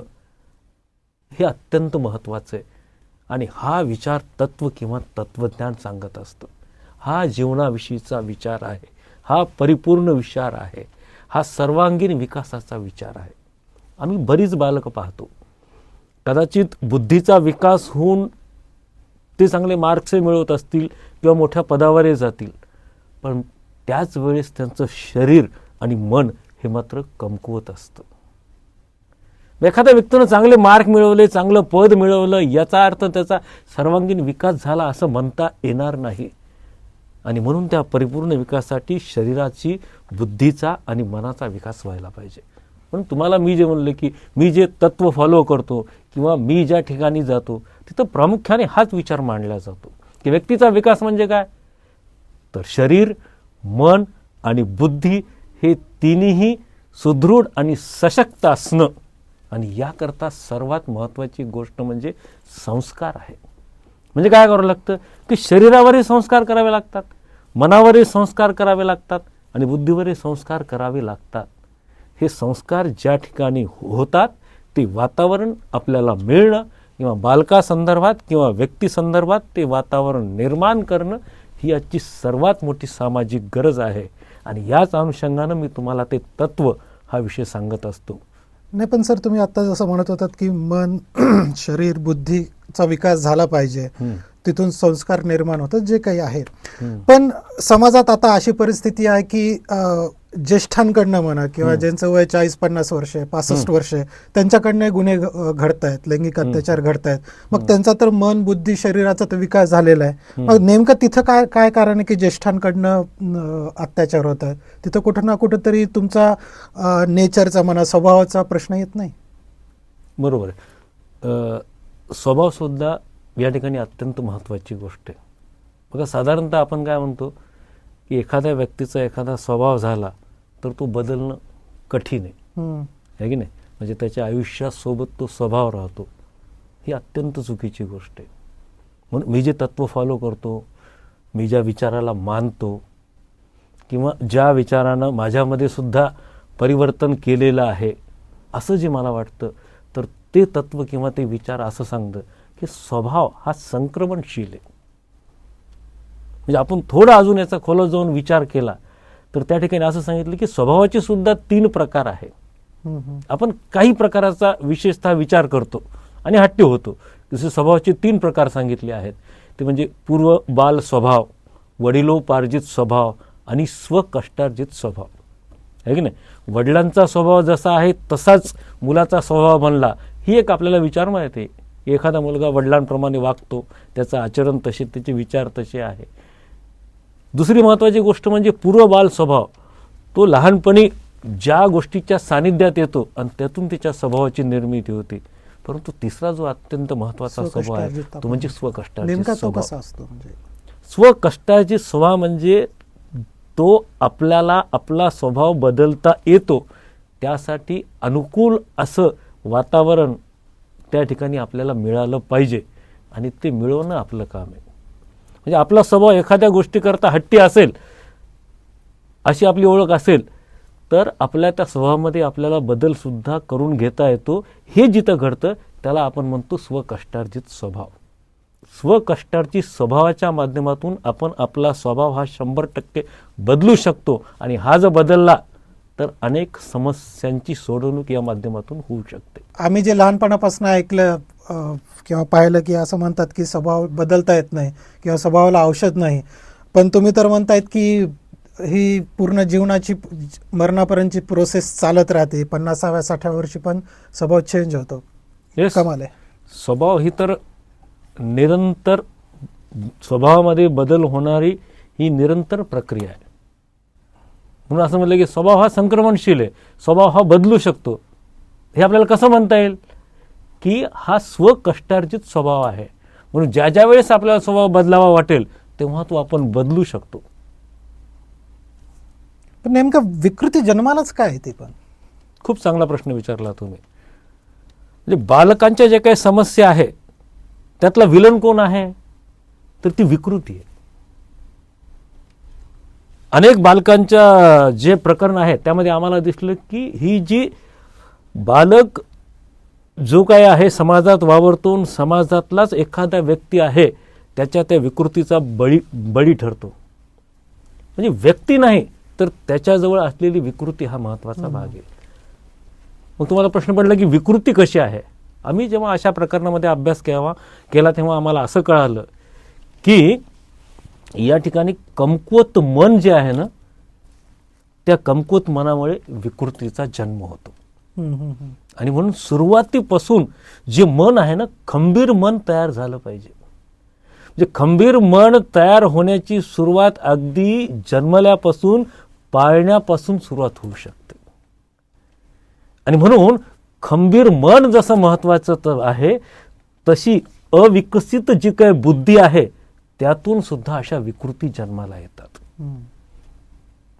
हे अत्यंत महत्त्वाचं आहे. आणि हा विचार तत्व किंवा तत्वज्ञान सांगत असतं. हा जीवनाविषयीचा विचार आहे, हा परिपूर्ण विचार आहे, हा सर्वांगीण विकासाचा विचार आहे. आम्ही बरीच बालकं पाहतो, कदाचित बुद्धीचा विकास होऊन ते चांगले मार्क्स मिळवत असतील किंवा मोठ्या पदावरही जातील, पण त्याच वेळेस त्यांचं शरीर आणि मन हे मात्र कमकुवत असतं. एखाद्या व्यक्तीनं चांगले मार्क मिळवले, चांगलं पद मिळवलं याचा अर्थ त्याचा सर्वांगीण विकास झाला असं म्हणता येणार नाही. आणि म्हणून त्या परिपूर्ण विकासासाठी शरीराची, बुद्धीचा आणि मनाचा विकास व्हायला पाहिजे. म्हणून तुम्हाला मी जे म्हणले की मी जे तत्व फॉलो करतो किंवा मी ज्या ठिकाणी जातो तिथं प्रामुख्याने हाच विचार मांडला जातो की व्यक्तीचा विकास म्हणजे काय, तर शरीर, मन आणि बुद्धी हे तिन्ही सुदृढ आणि सशक्त असणं. आणि याकरता सर्वात महत्त्वाची गोष्ट म्हणजे संस्कार आहे. म्हणजे काय करावं लागतं की शरीरावरही संस्कार करावे लागतात, मनावरही संस्कार करावे लागतात आणि बुद्धीवरही संस्कार करावे लागतात. हे संस्कार ज्या ठिकाणी होतात ते वातावरण आपल्याला मिळणं किंवा बालकासंदर्भात किंवा व्यक्तीसंदर्भात ते वातावरण निर्माण करणं ही आजची सर्वात मोठी सामाजिक गरज आहे. आणि याच अनुषंगानं मी तुम्हाला ते तत्व हा विषय सांगत असतो. नाही, पण सर तुम्ही आता जसं म्हणत होतात की मन, शरीर, बुद्धीचा विकास झाला पाहिजे, तिथून संस्कार निर्माण होतात जे काही आहे. पण समाजात आता अशी परिस्थिती आहे की ज्येष्ठांकडनं म्हणा किंवा ज्यांचं वय 40-50 वर्ष 65 वर्ष त्यांच्याकडनं गुन्हे घडत आहेत, लैंगिक अत्याचार घडत आहेत. मग त्यांचा तर मन बुद्धी शरीराचा तर विकास झालेला आहे. मग नेमकं तिथं काय काय कारण आहे की ज्येष्ठांकडनं अत्याचार होत आहेत? तिथं कुठं ना कुठं तरी तुमचा नेचरचा म्हणा स्वभावाचा प्रश्न येत नाही? बरोबर आहे. स्वभाव सुद्धा या ठिकाणी अत्यंत महत्त्वाची गोष्ट आहे. बघा, साधारणतः आपण काय म्हणतो की एखाद्या व्यक्तीचा एखादा स्वभाव झाला तर तो बदलणं कठीण आहे की नाही. म्हणजे त्याच्या आयुष्यासोबत तो स्वभाव राहतो, ही अत्यंत चुकीची गोष्ट आहे. म्हणून मी जे तत्त्व फॉलो करतो, मी ज्या विचाराला मानतो किंवा ज्या विचारानं माझ्यामध्ये सुद्धा परिवर्तन केलेलं आहे असं जे मला वाटतं, तर ते तत्त्व किंवा ते विचार असं सांगतं की स्वभाव हा संक्रमणशील आहे. म्हणजे आपण थोडा अजून याचा खोलात जाऊन विचार केला तर त्या ठिकाणी असं सांगितलं की स्वभावाचे सुद्धा 3 प्रकार आहे. आपण काही प्रकाराचा विशेषतः विचार करतो आणि हट्टी होतो. जसे स्वभावाचे 3 प्रकार सांगितले आहेत, ते म्हणजे पूर्व बाल स्वभाव, वडिलोपार्जित स्वभाव आणि स्वकष्टार्जित स्वभाव, आहे की नाही. वडिलांचा स्वभाव जसा आहे तसाच मुलाचा स्वभाव बनला, ही एक आपल्याला विचार माहिती आहे. एखादा मुलगा वडिलांप्रमाणे वागतो, त्याचं आचरण तसे, त्याचे विचार तसे आहे. दुसरी महत्त्वाची गोष्ट म्हणजे पूर्व बाल स्वभाव. तो लहानपणी ज्या गोष्टीच्या सानिध्यात येतो आणि त्यातून त्याच्या स्वभावाची निर्मिती होते. परंतु तिसरा जो अत्यंत महत्त्वाचा स्वभाव आहे तो म्हणजे स्वकष्टार्जित स्वभाव. स्वकष्टार्जित स्वभाव म्हणजे तो आपल्याला आपला स्वभाव बदलता येतो, त्यासाठी अनुकूल असं वातावरण त्या ठिकाणी आपल्याला मिळालं पाहिजे आणि ते मिळवणं आपलं काम आहे. म्हणजे आपला स्वभाव एखाद्या गोष्टीकरता हट्टी असेल, अशी आपली ओळख असेल, तर आपल्या त्या स्वभावामध्ये आपल्याला बदलसुद्धा करून घेता येतो. हे जिथं घडतं त्याला आपण म्हणतो स्वकष्टार्जित स्वभाव. स्वकष्टार्जित स्वभावाच्या माध्यमातून आपण आपला स्वभाव हा 100% बदलू शकतो आणि हा जर बदलला तर अनेक समस्यांची सोडवणूक या माध्यमातून होऊ शकते. आम्ही जे लहानपणापासून ऐकलं किंवा पाहिलं की असं म्हणतात की स्वभाव बदलता येत नाही किंवा स्वभावाला औषध नाही, पण तुम्ही तर म्हणतायत की ही पूर्ण जीवनाची मरणापर्यंतची प्रोसेस चालत राहते. 50व्या-60व्या वर्षी पण स्वभाव चेंज होतो. कमाल आहे. स्वभाव ही तर निरंतर, स्वभावामध्ये बदल होणारी ही निरंतर प्रक्रिया आहे. म्हणून असं म्हटलं की स्वभाव हा संक्रमणशील आहे, स्वभाव हा बदलू शकतो. हे आपल्याला कसं म्हणता येईल की हा स्वकष्टार्जित स्वभाव आहे. म्हणून ज्या ज्या वेळेस आपल्याला स्वभाव बदलावा वाटेल तेव्हा तो आपण बदलू शकतो. पण नेमकं विकृती जन्मालाच काय आहे? ते पण खूप चांगला प्रश्न विचारला तुम्ही. म्हणजे बालकांच्या जे काही समस्या आहे त्यातला विलन कोण आहे, तर ती विकृती आहे. अनेक बालकांच्या जे प्रकरण आहे त्यामध्ये आम्हाला दिसलं की ही जी बालक जो काय आहे समाजात वावरतो, समाजातलाच एखादा व्यक्ती आहे त्याच्या त्या विकृतीचा बळी ठरतो. म्हणजे व्यक्ती नाही तर त्याच्याजवळ असलेली विकृती हा महत्त्वाचा भाग आहे. मग तुम्हाला प्रश्न पडला की विकृती कशी आहे. आम्ही जेव्हा अशा प्रकरणामध्ये अभ्यास केला तेव्हा आम्हाला असं कळालं की या ठिकाणी कमकुवत मन जे आहे ना, त्या कमकुवत मनामुळे विकृतीचा जन्म होतो. आणि म्हणून सुरुवातीपासून जे मन आहे ना, खंबीर मन तयार झालं पाहिजे. म्हणजे खंबीर मन तयार होण्याची सुरुवात अगदी जन्मल्यापासून, पाळण्यापासून सुरुवात होऊ शकते. आणि म्हणून खंबीर मन जसं महत्त्वाचं आहे, तशी अविकसित जी काही बुद्धी आहे त्यातून सुद्धा अशा विकृती जन्माला येतात.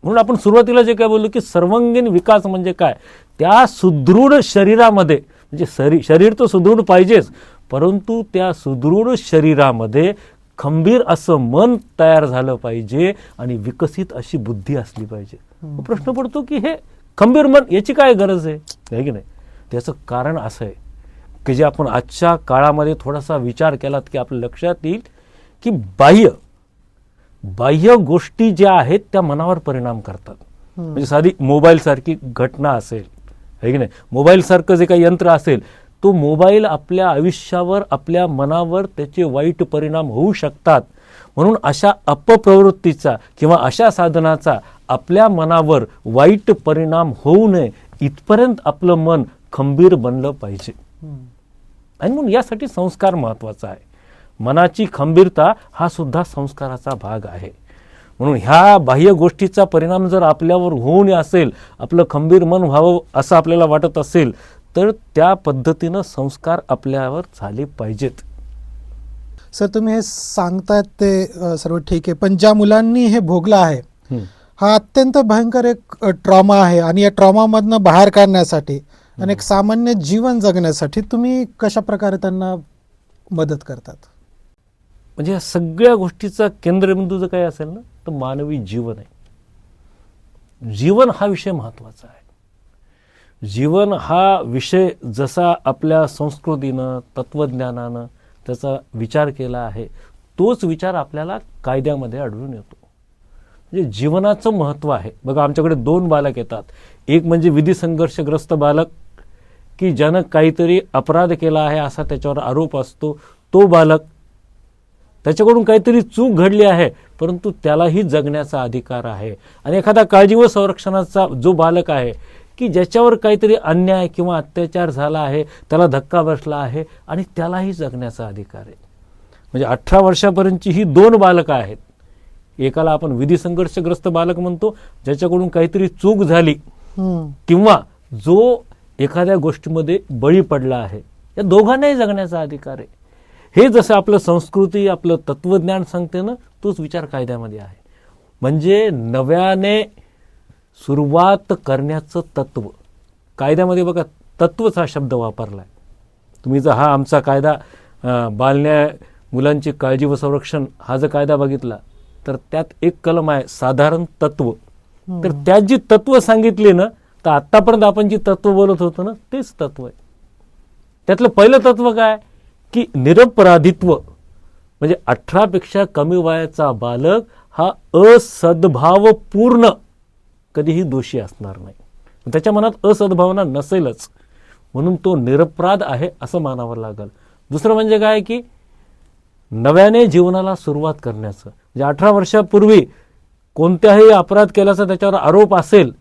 म्हणून आपण सुरुवातीला जे काय बोललो की सर्वांगीण विकास म्हणजे काय, त्या सुदृढ शरीरामध्ये, म्हणजे शरीर तर सुदृढ पाहिजेच, परंतु त्या सुदृढ शरीरामध्ये खंबीर असं मन तयार झालं पाहिजे आणि विकसित अशी बुद्धी असली पाहिजे. प्रश्न पडतो की हे खंबीर मन याची काय गरज आहे की नाही. त्याचं कारण असं आहे की जे आपण आजच्या काळामध्ये थोडासा विचार केलात की आपल्या लक्षात येईल की बाह्य गोष्टी ज्या आहेत त्या मनावर परिणाम करतात. म्हणजे साधी मोबाईल सारखी घटना असेल, आहे की नाही, मोबाईल सारखं जे काही यंत्र असेल तो मोबाईल आपल्या आयुष्यावर, आपल्या मनावर त्याचे वाईट परिणाम होऊ शकतात. म्हणून अशा अपप्रवृत्तीचा किंवा अशा साधनाचा आपल्या मनावर वाईट परिणाम होऊ नये इथपर्यंत आपलं मन खंबीर बनलं पाहिजे. आणि म्हणून यासाठी संस्कार महत्त्वाचा आहे. मनाची खंबीरता हा सुद्धा संस्काराचा भाग आहे. म्हणून ह्या बाह्य गोष्टीचा परिणाम जर आपल्यावर होऊ नये असेल, आपलं खंबीर मन व्हावं असं आपल्याला वाटत असेल, तर त्या पद्धतीनं संस्कार आपल्यावर झाले पाहिजेत. सर, तुम्ही हे सांगतायत ते सर्व ठीक आहे, पण ज्या मुलांनी हे भोगलं आहे हा अत्यंत भयंकर एक ट्रॉमा आहे, आणि या ट्रॉमामधनं बाहेर काढण्यासाठी आणि एक सामान्य जीवन जगण्यासाठी तुम्ही कशा प्रकारे त्यांना मदत करतात? म्हणजे या सगळ्या गोष्टीचा केंद्रबिंदू जर काही असेल ना, तर मानवी जीवन आहे. जीवन हा विषय महत्त्वाचा आहे. जीवन हा विषय जसा आपल्या संस्कृतीनं, तत्वज्ञानानं त्याचा विचार केला आहे, तोच विचार आपल्याला कायद्यामध्ये आढळून येतो. म्हणजे जीवनाचं महत्त्व आहे. बघा, आमच्याकडे 2 बालक येतात. एक म्हणजे विधी संघर्षग्रस्त बालक, की ज्यानं काहीतरी अपराध केला आहे असा त्याच्यावर आरोप असतो. तो बालक, त्याच्याकडून काहीतरी चूक घडली आहे, परंतु त्यालाही जगण्याचा अधिकार आहे. आणि एखादा काळजी व संरक्षणाचा जो बालक आहे, की ज्याच्यावर काहीतरी अन्याय किंवा अत्याचार झाला आहे, त्याला धक्का बसला आहे, आणि त्यालाही जगण्याचा अधिकार आहे. म्हणजे 18 वर्षापर्यंतची ही 2 बालकं आहेत. एकाला आपण विधी संघर्षग्रस्त बालक म्हणतो, ज्याच्याकडून काहीतरी चूक झाली किंवा जो एखाद्या गोष्टीमध्ये बळी पडला आहे. या दोघांनाही जगण्याचा अधिकार आहे. हे जसं आपलं संस्कृती, आपलं तत्वज्ञान सांगते ना, तोच विचार कायद्यामध्ये आहे. म्हणजे नव्याने सुरुवात करण्याचं तत्व कायद्यामध्ये, बघा, तत्वच हा शब्द वापरला आहे. तुम्ही जर हा आमचा कायदा बालन्याय, मुलांची काळजी व संरक्षण हा जर कायदा बघितला, तर त्यात एक कलम आहे साधारण तत्व. तर त्यात जी तत्व सांगितली ना, तर आतापर्यंत आपण जी तत्व बोलत होतो ना, तेच तत्व आहे. त्यातलं पहिलं तत्व काय, की निरपराधित्व. म्हणजे 18 पेक्षा कमी वयाचा बालक हा असद्भावपूर्ण कधीही दोषी असणार नाही. त्याच्या मनात असद्भावना नसेलच, म्हणून तो निरपराध आहे असं मानावं लागेल. दुसरं म्हणजे काय, की नव्याने जीवनाला सुरुवात करण्याचं. म्हणजे 18 वर्षापूर्वी कोणत्याही अपराध केल्याचा त्याच्यावर आरोप असेल,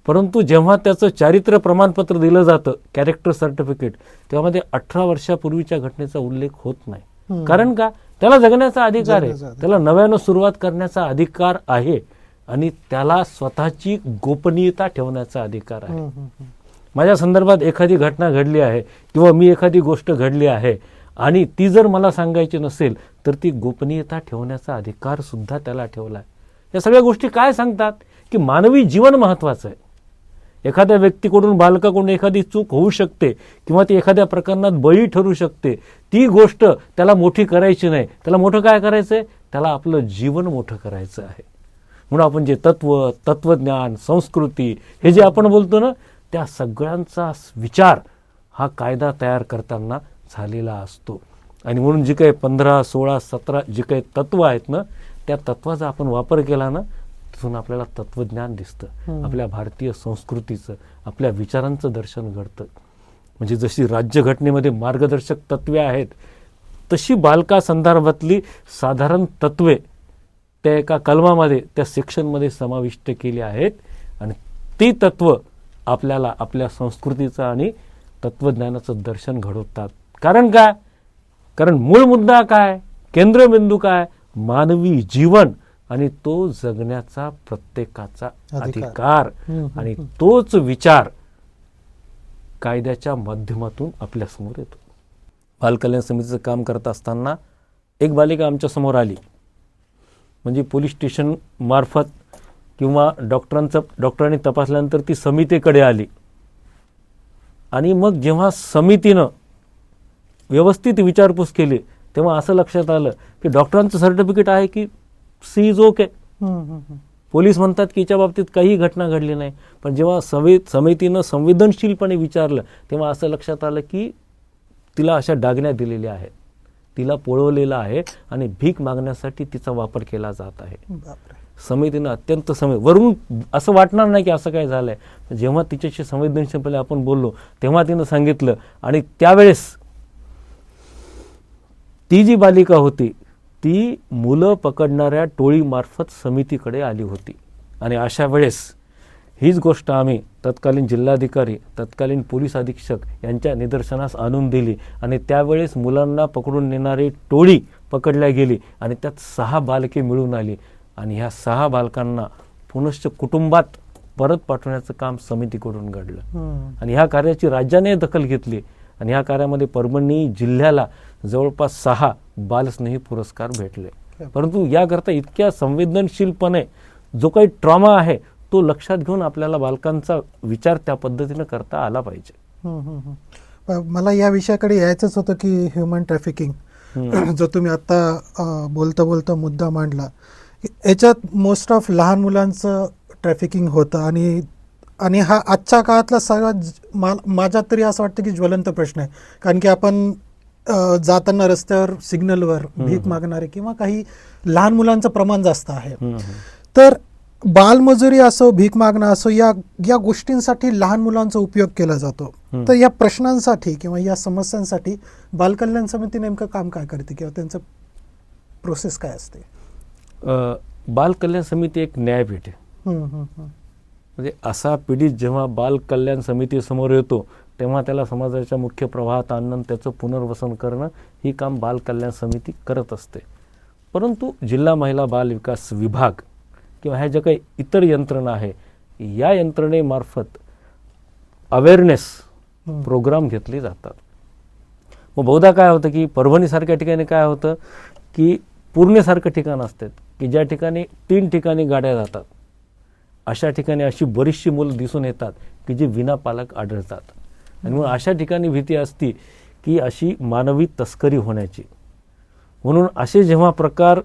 परंतु जेव्हा त्याचं चारित्र्य प्रमाणपत्र दिलं जातं, कॅरेक्टर सर्टिफिकेट, तेव्हा मध्ये 18 वर्षापूर्वीच्या घटनेचा उल्लेख होत नाही. कारण का, त्याला जगण्याचा अधिकार आहे, त्याला नव्यानं सुरुवात करण्याचा अधिकार आहे, आणि त्याला स्वतःची गोपनीयता ठेवण्याचा अधिकार आहे. माझ्या संदर्भात एखादी घटना घडली आहे किंवा मी एखादी गोष्ट घडली आहे आणि ती जर मला सांगायची नसेल, तर ती गोपनीयता ठेवण्याचा अधिकार सुद्धा त्याला ठेवला आहे. या सगळ्या गोष्टी काय सांगतात, की मानवी जीवन महत्वाचं आहे. एखाद्या व्यक्तीकडून, बालकाकडून एखादी चूक होऊ शकते किंवा ती एखाद्या प्रकरणात बळी ठरू शकते. ती गोष्ट त्याला मोठी करायची नाही. त्याला मोठं काय करायचंय, त्याला आपलं जीवन मोठं करायचं आहे. म्हणून आपण जे तत्व, तत्वज्ञान, संस्कृती हे जे आपण बोलतो ना, त्या सगळ्यांचा विचार हा कायदा तयार करताना झालेला असतो. आणि म्हणून जे काही 15, 16, 17 जे काही तत्व आहेत ना, त्या तत्वाचा आपण वापर केला ना, तिथून आपल्याला तत्वज्ञान दिसतं. आपल्या भारतीय संस्कृतीचं, आपल्या विचारांचं दर्शन घडतं. म्हणजे जशी राज्यघटनेमध्ये मार्गदर्शक तत्वे आहेत, तशी बालका संदर्भातली साधारण तत्वे त्या एका कलमामध्ये, त्या सेक्शनमध्ये समाविष्ट केली आहेत. आणि ती तत्व आपल्याला आपल्या संस्कृतीचं आणि तत्वज्ञानाचं दर्शन घडवतात. कारण काय, कारण मूळ मुद्दा काय, केंद्रबिंदू काय, मानवी जीवन आणि तो जगण्याचा प्रत्येकाचा अधिकार. आणि तोच विचार कायद्याच्या माध्यमातून आपल्या समोर येतो. बालकल्याण समितीचं काम करत असताना एक बालिका आमच्या समोर आली. म्हणजे पोलीस स्टेशन मार्फत किंवा डॉक्टरांनी तपासल्यानंतर ती समितीकडे आली. आणि मग जेव्हा समितीनं व्यवस्थित विचारपूस केली, तेव्हा असं लक्षात आलं की डॉक्टरांचं सर्टिफिकेट आहे की सी इज ओके. पोलीस म्हणतात की हिच्या बाबतीत काही घटना घडली नाही. पण जेव्हा समितीनं संवेदनशीलपणे विचारलं, तेव्हा असं लक्षात आलं की तिला अशा डागण्या दिलेल्या आहेत, तिला पोळवलेलं आहे आणि भीक मागण्यासाठी तिचा वापर केला जात आहे. समितीनं अत्यंत वरून असं वाटणार नाही की असं काय झालंय. जेव्हा तिच्याशी संवेदनशीलपणे आपण बोललो तेव्हा तिनं सांगितलं, आणि त्यावेळेस ती जी बालिका होती ती मुलं पकडणाऱ्या टोळीमार्फत समितीकडे आली होती. आणि अशा वेळेस हीच गोष्ट आम्ही तत्कालीन जिल्हाधिकारी, तत्कालीन पोलीस अधीक्षक यांच्या निदर्शनास आणून दिली, आणि त्यावेळेस मुलांना पकडून नेणारी टोळी पकडल्या गेली आणि त्यात 6 बालके मिळून आली. आणि ह्या 6 बालकांना पुनश्च कुटुंबात परत पाठवण्याचं काम समितीकडून घडलं. आणि ह्या कार्याची राज्याने दखल घेतली, आणि ह्या कार्यामध्ये परभणी जिल्ह्याला जवळपास 6 बालस्नेही पुरस्कार भेटले. परंतु याकरता इतक्या संवेदनशीलपणे जो काही ट्रॉमा आहे तो लक्षात घेऊन आपल्याला बालकांचा विचार त्या पद्धतीनं करता आला पाहिजे. मला या विषयाकडे यायचंच होतं की ह्युमन ट्रॅफिकिंग जो तुम्ही आता बोलता बोलता मुद्दा मांडला, याच्यात मोस्ट ऑफ लहान मुलांचं ट्रॅफिकिंग होतं. आणि हा आजच्या काळातला सगळ्यात माझ्या तरी असं वाटतं की ज्वलंत प्रश्न आहे. कारण की आपण जाताना रस्त्यावर सिग्नलवर भीक मागणारे किंवा काही लहान मुलांचं प्रमाण जास्त आहे. तर बालमजुरी असो, भीक मागणं असो, या गोष्टींसाठी लहान मुलांचा उपयोग केला जातो. तर या प्रश्नांसाठी किंवा या समस्यांसाठी बालकल्याण समिती नेमकं काम काय करते किंवा त्यांचं प्रोसेस काय असते? बालकल्याण समिती एक न्यायपीठ आहे. म्हणजे असा पीडित जेव्हा बालकल्याण समितीसमोर येतो तेव्हा त्याला समाजाच्या मुख्य प्रवाहात आणणं, त्याचं पुनर्वसन करणं ही काम बालकल्याण समिती करत असते. परंतु जिल्हा महिला बाल विकास विभाग किंवा ह्या ज्या काही इतर यंत्रणा आहे या यंत्रणेमार्फत अवेअरनेस प्रोग्राम घेतले जातात. मग बहुधा काय होतं की परभणीसारख्या ठिकाणी काय होतं की पूर्णेसारखं ठिकाण असतात की ज्या ठिकाणी 3 ठिकाणी गाड्या जातात. अशा ठिकाणी अशी बरीचशी मुलं दिसून येतात की जे विनापालक आढळतात. आणि म्हणून अशा ठिकाणी भीती असती की अशी मानवी तस्करी होण्याची. म्हणून असे जेव्हा प्रकार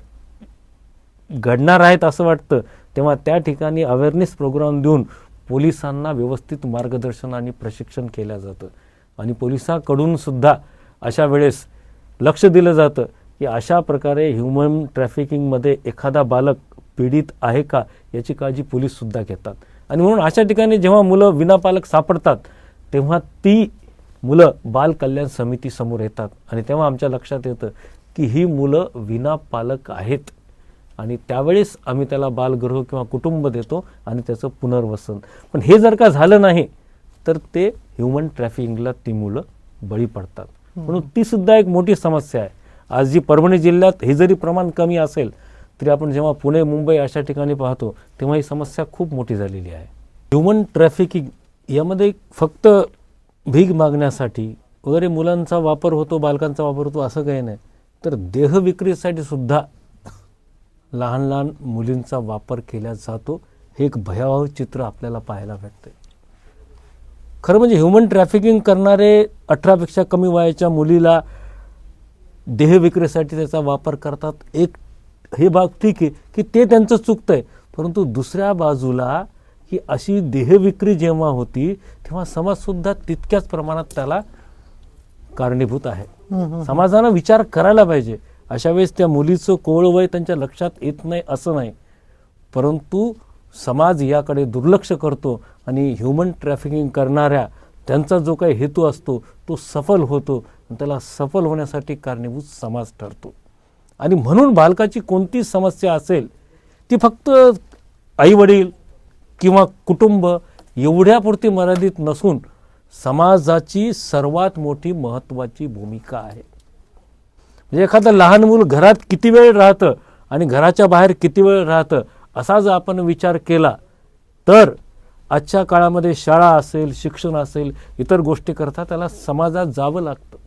घडणार आहेत असं वाटतं तेव्हा त्या ठिकाणी अवेअरनेस प्रोग्राम देऊन पोलिसांना व्यवस्थित मार्गदर्शन आणि प्रशिक्षण केलं जातं. आणि पोलिसांकडून सुद्धा अशा वेळेस लक्ष दिलं जातं की अशा प्रकारे ह्युमन ट्रॅफिकिंगमध्ये एखादा बालक पीडित आहे का याची काळजी पोलीससुद्धा घेतात. आणि म्हणून अशा ठिकाणी जेव्हा मुलं विनापालक सापडतात तेव्हा ती मुलं बालकल्याण समितीसमोर येतात. आणि तेव्हा आमच्या लक्षात येतं की ही मुलं विनापालक आहेत. आणि त्यावेळेस आम्ही त्याला बालगृह किंवा कुटुंब देतो आणि त्याचं पुनर्वसन. पण हे जर का झालं नाही तर ते ह्युमन ट्रॅफिकिंगला ती मुलं बळी पडतात. म्हणून ती सुद्धा एक मोठी समस्या आहे. आज जी परभणी जिल्ह्यात हे जरी प्रमाण कमी असेल तरी आपण जेव्हा पुणे, मुंबई अशा ठिकाणी पाहतो तेव्हा ही समस्या खूप मोठी झालेली आहे. ह्युमन ट्रॅफिकिंग यामध्ये फक्त भीक मागण्यासाठी वगैरे मुलांचा वापर होतो, बालकांचा वापर होतो असं काही नाही, तर देहविक्रीसाठी सुद्धा लहान लहान मुलींचा वापर केला जातो. हे एक भयावह चित्र आपल्याला पाहायला भेटते. खरं म्हणजे ह्युमन ट्रॅफिकिंग करणारे 18पेक्षा कमी वयाच्या मुलीला देहविक्रीसाठी त्याचा वापर करतात. एक हे भाग ठीक आहे की ते त्यांचं चुकतंय, परंतु दुसऱ्या बाजूला ही अशी देहविक्री जेव्हा होती तेव्हा समाजसुद्धा तितक्याच प्रमाणात त्याला कारणीभूत आहे. समाजानं विचार करायला पाहिजे. अशा वेळेस त्या मुलीचं कोवळ वय त्यांच्या लक्षात येत नाही असं नाही, परंतु समाज याकडे दुर्लक्ष करतो आणि ह्युमन ट्रॅफिकिंग करणाऱ्या त्यांचा जो काही हेतू असतो तो सफल होतो आणि त्याला सफल होण्यासाठी कारणीभूत समाज ठरतो. आणि म्हणून बालकाची कोणती समस्या असेल ती फक्त आईवडील किंवा कुटुंब एवढ्यापुरती मर्यादित नसून समाजाची सर्वात मोठी महत्त्वाची भूमिका आहे. म्हणजे एखादं लहान मूल घरात किती वेळ राहतं आणि घराच्या बाहेर किती वेळ राहतं असा जर आपण विचार केला तर आजच्या काळामध्ये शाळा असेल, शिक्षण असेल, इतर गोष्टी करता त्याला समाजात जावं लागतं.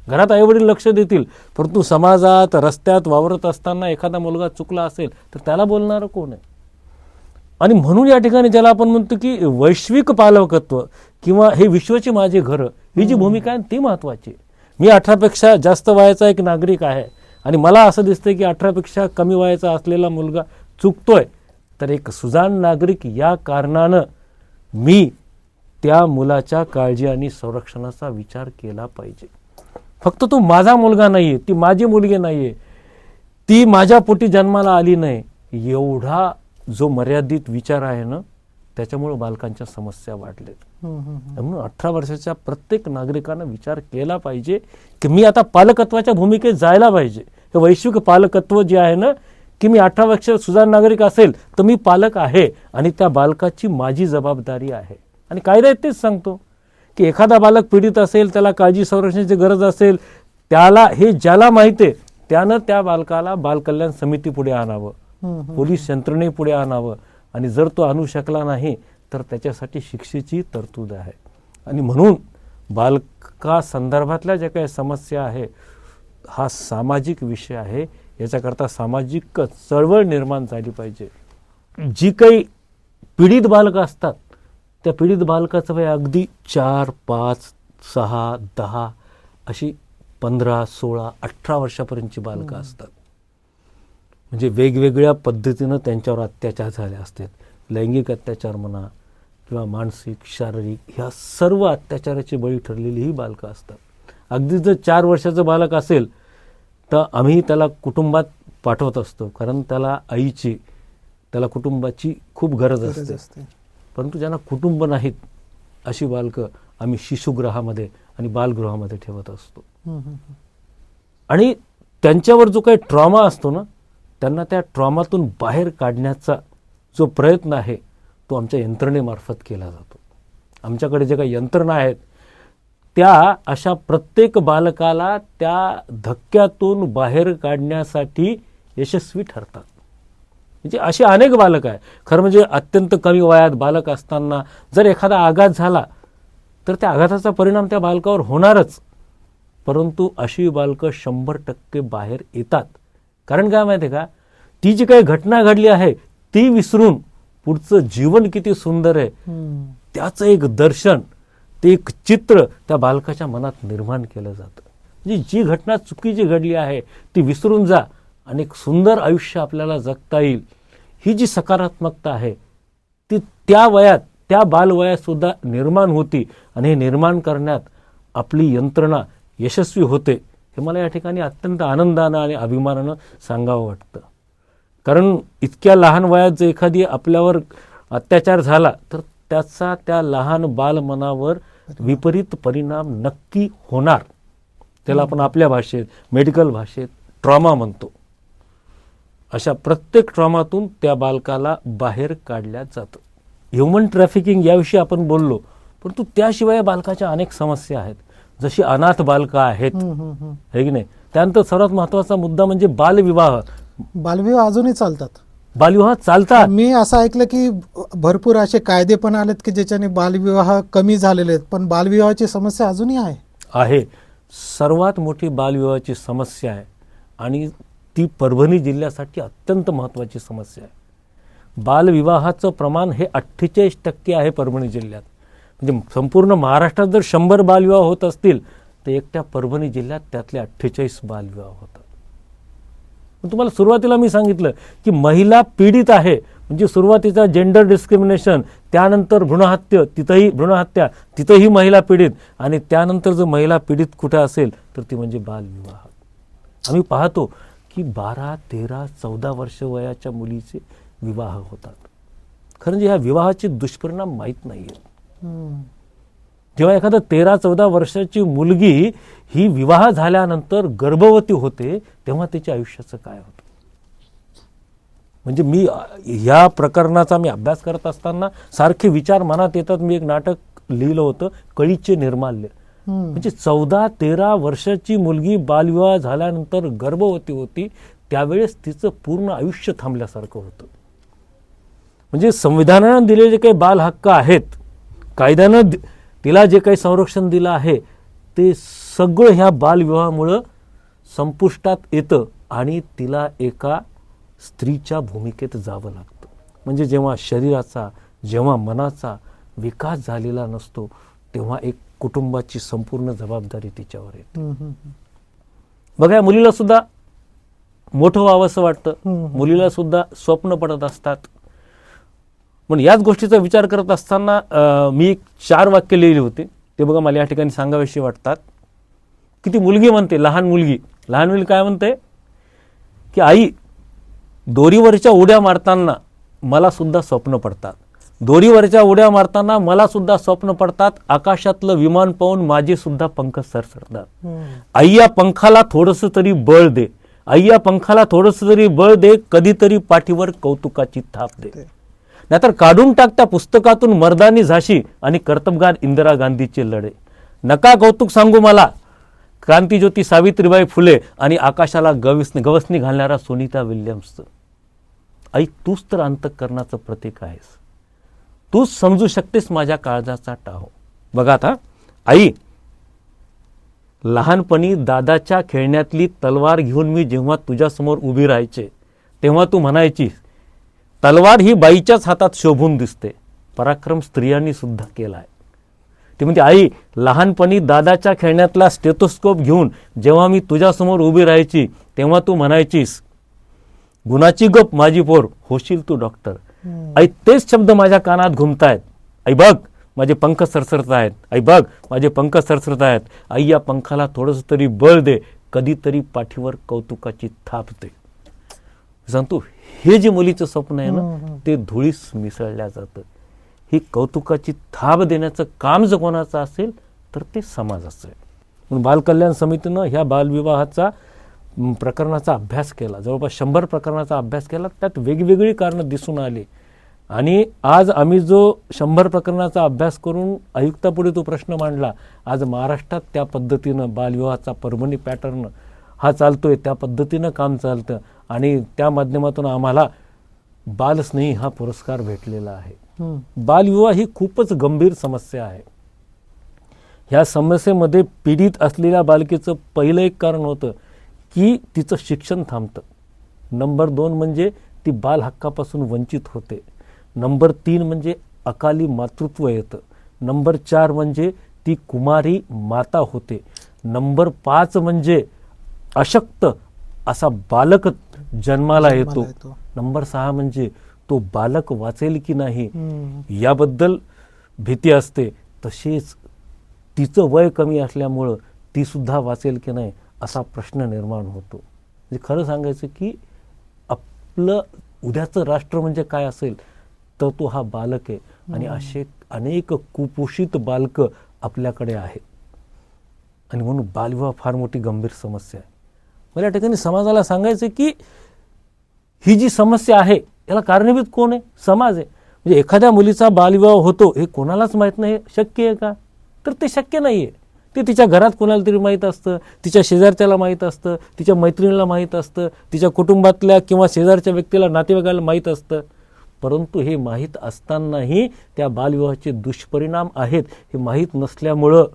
घरात आईवडील लक्ष देतील, परंतु समाजात रस्त्यात वावरत असताना एखादा मुलगा चुकला असेल तर त्याला बोलणारं कोण आहे? आणि म्हणून या ठिकाणी ज्याला आपण म्हणतो की वैश्विक पालकत्व किंवा हे विश्वाची माझी घरं ही जी भूमिका आहे ती महत्त्वाची आहे. मी 18पेक्षा जास्त वयाचा एक नागरिक आहे आणि मला असं दिसतंय की 18पेक्षा कमी वयाचा असलेला मुलगा चुकतोय, तर एक सुजाण नागरिक या कारणानं मी त्या मुलाच्या काळजी आणि संरक्षणाचा विचार केला पाहिजे. फक्त तो माझा मुलगा नाहीये, ती माझी मुलगी नाहीये, ती माझ्या पोटी जन्माला आली नाही, एवढा जो मर्यादित विचार आहे ना, त्याच्यामुळे बालकांच्या समस्या वाढलेत. म्हणून 18 वर्षाच्या प्रत्येक नागरिकानं विचार केला पाहिजे की मी आता पालकत्वाच्या भूमिकेत जायला पाहिजे. हे वैश्विक पालकत्व जे आहे ना, की मी 18 वर्ष सुजाण नागरिक असेल तर मी पालक आहे आणि त्या बालकाची माझी जबाबदारी आहे. आणि कायदा तेच सांगतो की एखादा बालक पीडित असेल, त्याला काळजी संरक्षणाची गरज असेल, त्याला हे ज्याला माहिती आहे त्यानं त्या बालकाला बालकल्याण समिती पुढे आणावं, पोलीस यंत्रणेपुढे आणावं. आणि जर तो आणू शकला नाही तर त्याच्यासाठी शिक्षेची तरतूद आहे. आणि म्हणून बालका संदर्भातल्या ज्या काही समस्या आहे हा सामाजिक विषय आहे. याच्याकरता सामाजिक चळवळ निर्माण झाली पाहिजे. जी काही पीडित बालकं असतात त्या पीडित बालकाचं वय अगदी 4, 5, 6, 10 अशी 15, 16, 18 वर्षापर्यंतची बालकं असतात. म्हणजे वेगवेगळ्या पद्धतीनं त्यांच्यावर अत्याचार झाले असतात. लैंगिक अत्याचार म्हणा किंवा मानसिक, शारीरिक, ह्या सर्व अत्याचाराची बळी ठरलेली ही बालकं असतात. अगदी जर 4 वर्षाचं बालक असेल तर आम्ही त्याला कुटुंबात पाठवत असतो, कारण त्याला आईची, त्याला कुटुंबाची खूप गरज असते. परंतु ज्यांना कुटुंब नाहीत अशी बालकं आम्ही शिशुगृहामध्ये आणि बालगृहामध्ये ठेवत असतो. आणि त्यांच्यावर जो काही ट्रॉमा असतो ना, त्यांना त्या ट्रॉमातून बाहेर काढण्याचा जो प्रयत्न आहे तो आमच्या यंत्रणेमार्फत केला जातो. आमच्याकडे जे काही यंत्रणा आहेत त्या अशा प्रत्येक बालकाला त्या धक्क्यातून बाहेर काढण्यासाठी यशस्वी ठरतात. म्हणजे असे अनेक बालक आहे. खरं म्हणजे अत्यंत कमी वयात बालक असताना जर एखादा आघात झाला तर त्या आघाताचा परिणाम त्या बालकावर होणारच. परंतु अशी बालकं 100% बाहेर येतात. कारण काय माहिती आहे का, ती जी काही घटना घडली आहे ती विसरून पुढचं जीवन किती सुंदर आहे त्याचं एक दर्शन, ते एक चित्र त्या बालकाच्या मनात निर्माण केलं जातं. म्हणजे जी घटना चुकीची घडली आहे ती विसरून जा आणि एक सुंदर आयुष्य आपल्याला जगता येईल, ही जी सकारात्मकता आहे ती त्या वयात, त्या बालवयात सुद्धा निर्माण होती. आणि हे निर्माण करण्यात आपली यंत्रणा यशस्वी होते. हे मला या ठिकाणी अत्यंत आनंदानं आणि अभिमानानं सांगावं वाटतं. कारण इतक्या लहान वयात जर एखादी आपल्यावर अत्याचार झाला तर त्याचा त्या लहान बालमनावर विपरीत परिणाम नक्की होणार. त्याला आपण आपल्या भाषेत, मेडिकल भाषेत ट्रॉमा म्हणतो. अशा प्रत्येक ट्रॉमातून त्या बालकाला बाहेर काढल्या जातं. ह्युमन ट्रॅफिकिंग याविषयी आपण बोललो, परंतु त्याशिवाय बालकाच्या अनेक समस्या आहेत. जशी अनाथ बालकं आहेत, हे की नाही. त्यानंतर सर्वात महत्वाचा मुद्दा म्हणजे बालविवाह. बालविवाह अजूनही चालतात. बालविवाह चालतात. मी असं ऐकलं की भरपूर असे कायदे पण आलेत की ज्याच्याने बालविवाह कमी झालेले आहेत, पण बालविवाहाची समस्या अजूनही आहे. सर्वात मोठी बालविवाहाची समस्या आहे आणि ती परभणी जिल्ह्यासाठी अत्यंत महत्त्वाची समस्या आहे. बालविवाहाचं प्रमाण हे 48% आहे परभणी जिल्ह्यात. म्हणजे संपूर्ण महाराष्ट्रात जर 100 बालविवाह होत असतील तर एकट्या परभणी जिल्ह्यात त्यातले 48 बालविवाह होतात. तुम्हाला सुरुवातीला मी सांगितलं की महिला पीडित आहे, म्हणजे सुरुवातीचा जेंडर डिस्क्रिमिनेशन, त्यानंतर भ्रूणहत्या तिथंही महिला पीडित, आणि त्यानंतर जर महिला पीडित कुठे असेल तर ती म्हणजे बालविवाह. आम्ही पाहतो की 12, 13, 14 वर्ष वयाच्या मुलीचे विवाह होतात. खरं म्हणजे ह्या विवाहाचे दुष्परिणाम माहीत नाही आहेत. जेव्हा एखादा 13-14 वर्षाची मुलगी ही विवाह झाल्यानंतर गर्भवती होते तेव्हा तिच्या आयुष्याचं काय होतं. म्हणजे मी ह्या प्रकरणाचा मी अभ्यास करत असताना सारखे विचार मनात येतात. मी एक नाटक लिहिलं होतं, कळीचे निर्माल्य. म्हणजे 14-13 वर्षाची मुलगी बालविवाह झाल्यानंतर गर्भवती होती, त्यावेळेस तिचं पूर्ण आयुष्य थांबल्यासारखं होतं. म्हणजे संविधानानं दिलेले जे काही बाल हक्क आहेत, कायद्यानं तिला जे काही संरक्षण दिलं आहे ते सगळं ह्या बालविवाहामुळं संपुष्टात येतं आणि तिला एका स्त्रीच्या भूमिकेत जावं लागतं. म्हणजे जेव्हा शरीराचा, जेव्हा मनाचा विकास झालेला नसतो तेव्हा एक कुटुंबाची संपूर्ण जबाबदारी तिच्यावर येते. बघा, मुलीला सुद्धा मोठं व्हावं असं वाटतं, मुलीला सुद्धा स्वप्न पडत असतात. म्हणून याच गोष्टीचा विचार करत असताना मी एक 4 वाक्य लिहिली होती, ते बघा मला या ठिकाणी सांगावेशी वाटतात. की ती मुलगी म्हणते, लहान मुलगी काय म्हणते की आई, दोरीवरच्या उड्या मारताना मला सुद्धा स्वप्न पडतात. दोरीवरच्या उड्या मारताना मला सुद्धा स्वप्न पडतात. आकाशातलं विमान पाहून माझे सुद्धा पंख सरसरतात. अय्या पंखाला थोडंसं तरी बळ दे, अय्या पंखाला थोडंसं तरी बळ दे, कधीतरी पाठीवर कौतुकाची थाप दे. नाहीतर काढून टाक त्या पुस्तकातून मर्दानी झाशी आणि कर्तबगार इंदिरा गांधीचे लढे. नका कौतुक सांगू मला क्रांतिज्योती सावित्रीबाई फुले आणि आकाशाला गवसणी घालणारा सुनीता विल्यम्सचं. आई, तूच तर अंतःकरणाचं प्रतीक आहेस. तूच समजू शकतेस माझ्या काळजाचा टाहो. बघा आता आई, लहानपणी दादाच्या खेळण्यातली तलवार घेऊन मी जेव्हा तुझ्यासमोर उभी राहायचे तेव्हा तू म्हणायची, तलवार ही बाईच्याच हातात शोभून दिसते, पराक्रम स्त्रियांनी सुद्धा केलाय. ती म्हणते, आई, लहानपणी दादाच्या खेळण्यातला स्टेथोस्कोप घेऊन जेव्हा मी तुझ्यासमोर उभी राहायची तेव्हा तू म्हणायचीस, गुणाची गप माझी पोर, होशील तू डॉक्टर. आई, तेच शब्द माझ्या कानात घुमतायत. आई बघ, माझे पंख सरसरत आहेत. आई बघ, माझे पंख सरसरत आहेत. आई, या पंखाला थोडंसं तरी बळ दे, कधीतरी पाठीवर कौतुकाची थाप दे. सांगतो, हे जे मुलीचं स्वप्न आहे ना, ते धुळीस मिसळल्या जातं. ही कौतुकाची थाप देण्याचं काम जर कोणाचं असेल तर ते समाजाचं आहे. म्हणून बालकल्याण समितीनं ह्या बालविवाहाचा प्रकरणाचा अभ्यास केला. जवळपास 100 प्रकरणाचा अभ्यास केला. त्यात वेगवेगळी कारणं दिसून आली. आणि आज आम्ही जो 100 प्रकरणाचा अभ्यास करून आयुक्तापुढे तो प्रश्न मांडला, आज महाराष्ट्रात त्या पद्धतीनं बालविवाहाचा परभणी पॅटर्न हा चालतोय, त्या पद्धतीनं काम चालतं. आणि त्या माध्यमातून आम्हाला बालस्नेही हा पुरस्कार भेटलेला आहे. बालविवाह ही खूपच गंभीर समस्या आहे. ह्या समस्येमध्ये पीडित असलेल्या बालिकेचं पहिलं एक कारण होतं की तिचं शिक्षण थांबतं. नंबर 2 म्हणजे ती बाल हक्कापासून वंचित होते. नंबर 3 म्हणजे अकाली मातृत्व येतं. नंबर 4 म्हणजे ती कुमारी माता होते. नंबर 5 म्हणजे अशक्त असा बालक जन्माला येतो. नंबर 6 म्हणजे तो बालक वाचेल की नाही याबद्दल भीती असते. तसेच तिचं वय कमी असल्यामुळं ती सुद्धा वाचेल की नाही असा प्रश्न निर्माण होतो. म्हणजे खरं सांगायचं की आपलं उद्याचं राष्ट्र म्हणजे काय असेल तर तो हा बालक आहे. आणि असे अनेक कुपोषित बालकं आपल्याकडे आहेत. आणि म्हणून बालविवाह फार मोठी गंभीर समस्या आहे. मला या ठिकाणी समाजाला सांगायचं की ही जी समस्या आहे याला कारणीभूत कोण आहे? समाज आहे. म्हणजे एखाद्या मुलीचा बालविवाह होतो हे कोणालाच माहीत नाही, शक्य आहे का? तर ते शक्य नाही आहे. ते तिच्या घरात कोणाला तरी माहीत असतं, तिच्या शेजारच्याला माहीत असतं, तिच्या मैत्रिणीला माहीत असतं, तिच्या कुटुंबातल्या किंवा शेजारच्या व्यक्तीला, नातेवाईकाला माहीत असतं. परंतु हे माहीत असतानाही त्या बालविवाहाचे दुष्परिणाम आहेत हे माहीत नसल्यामुळं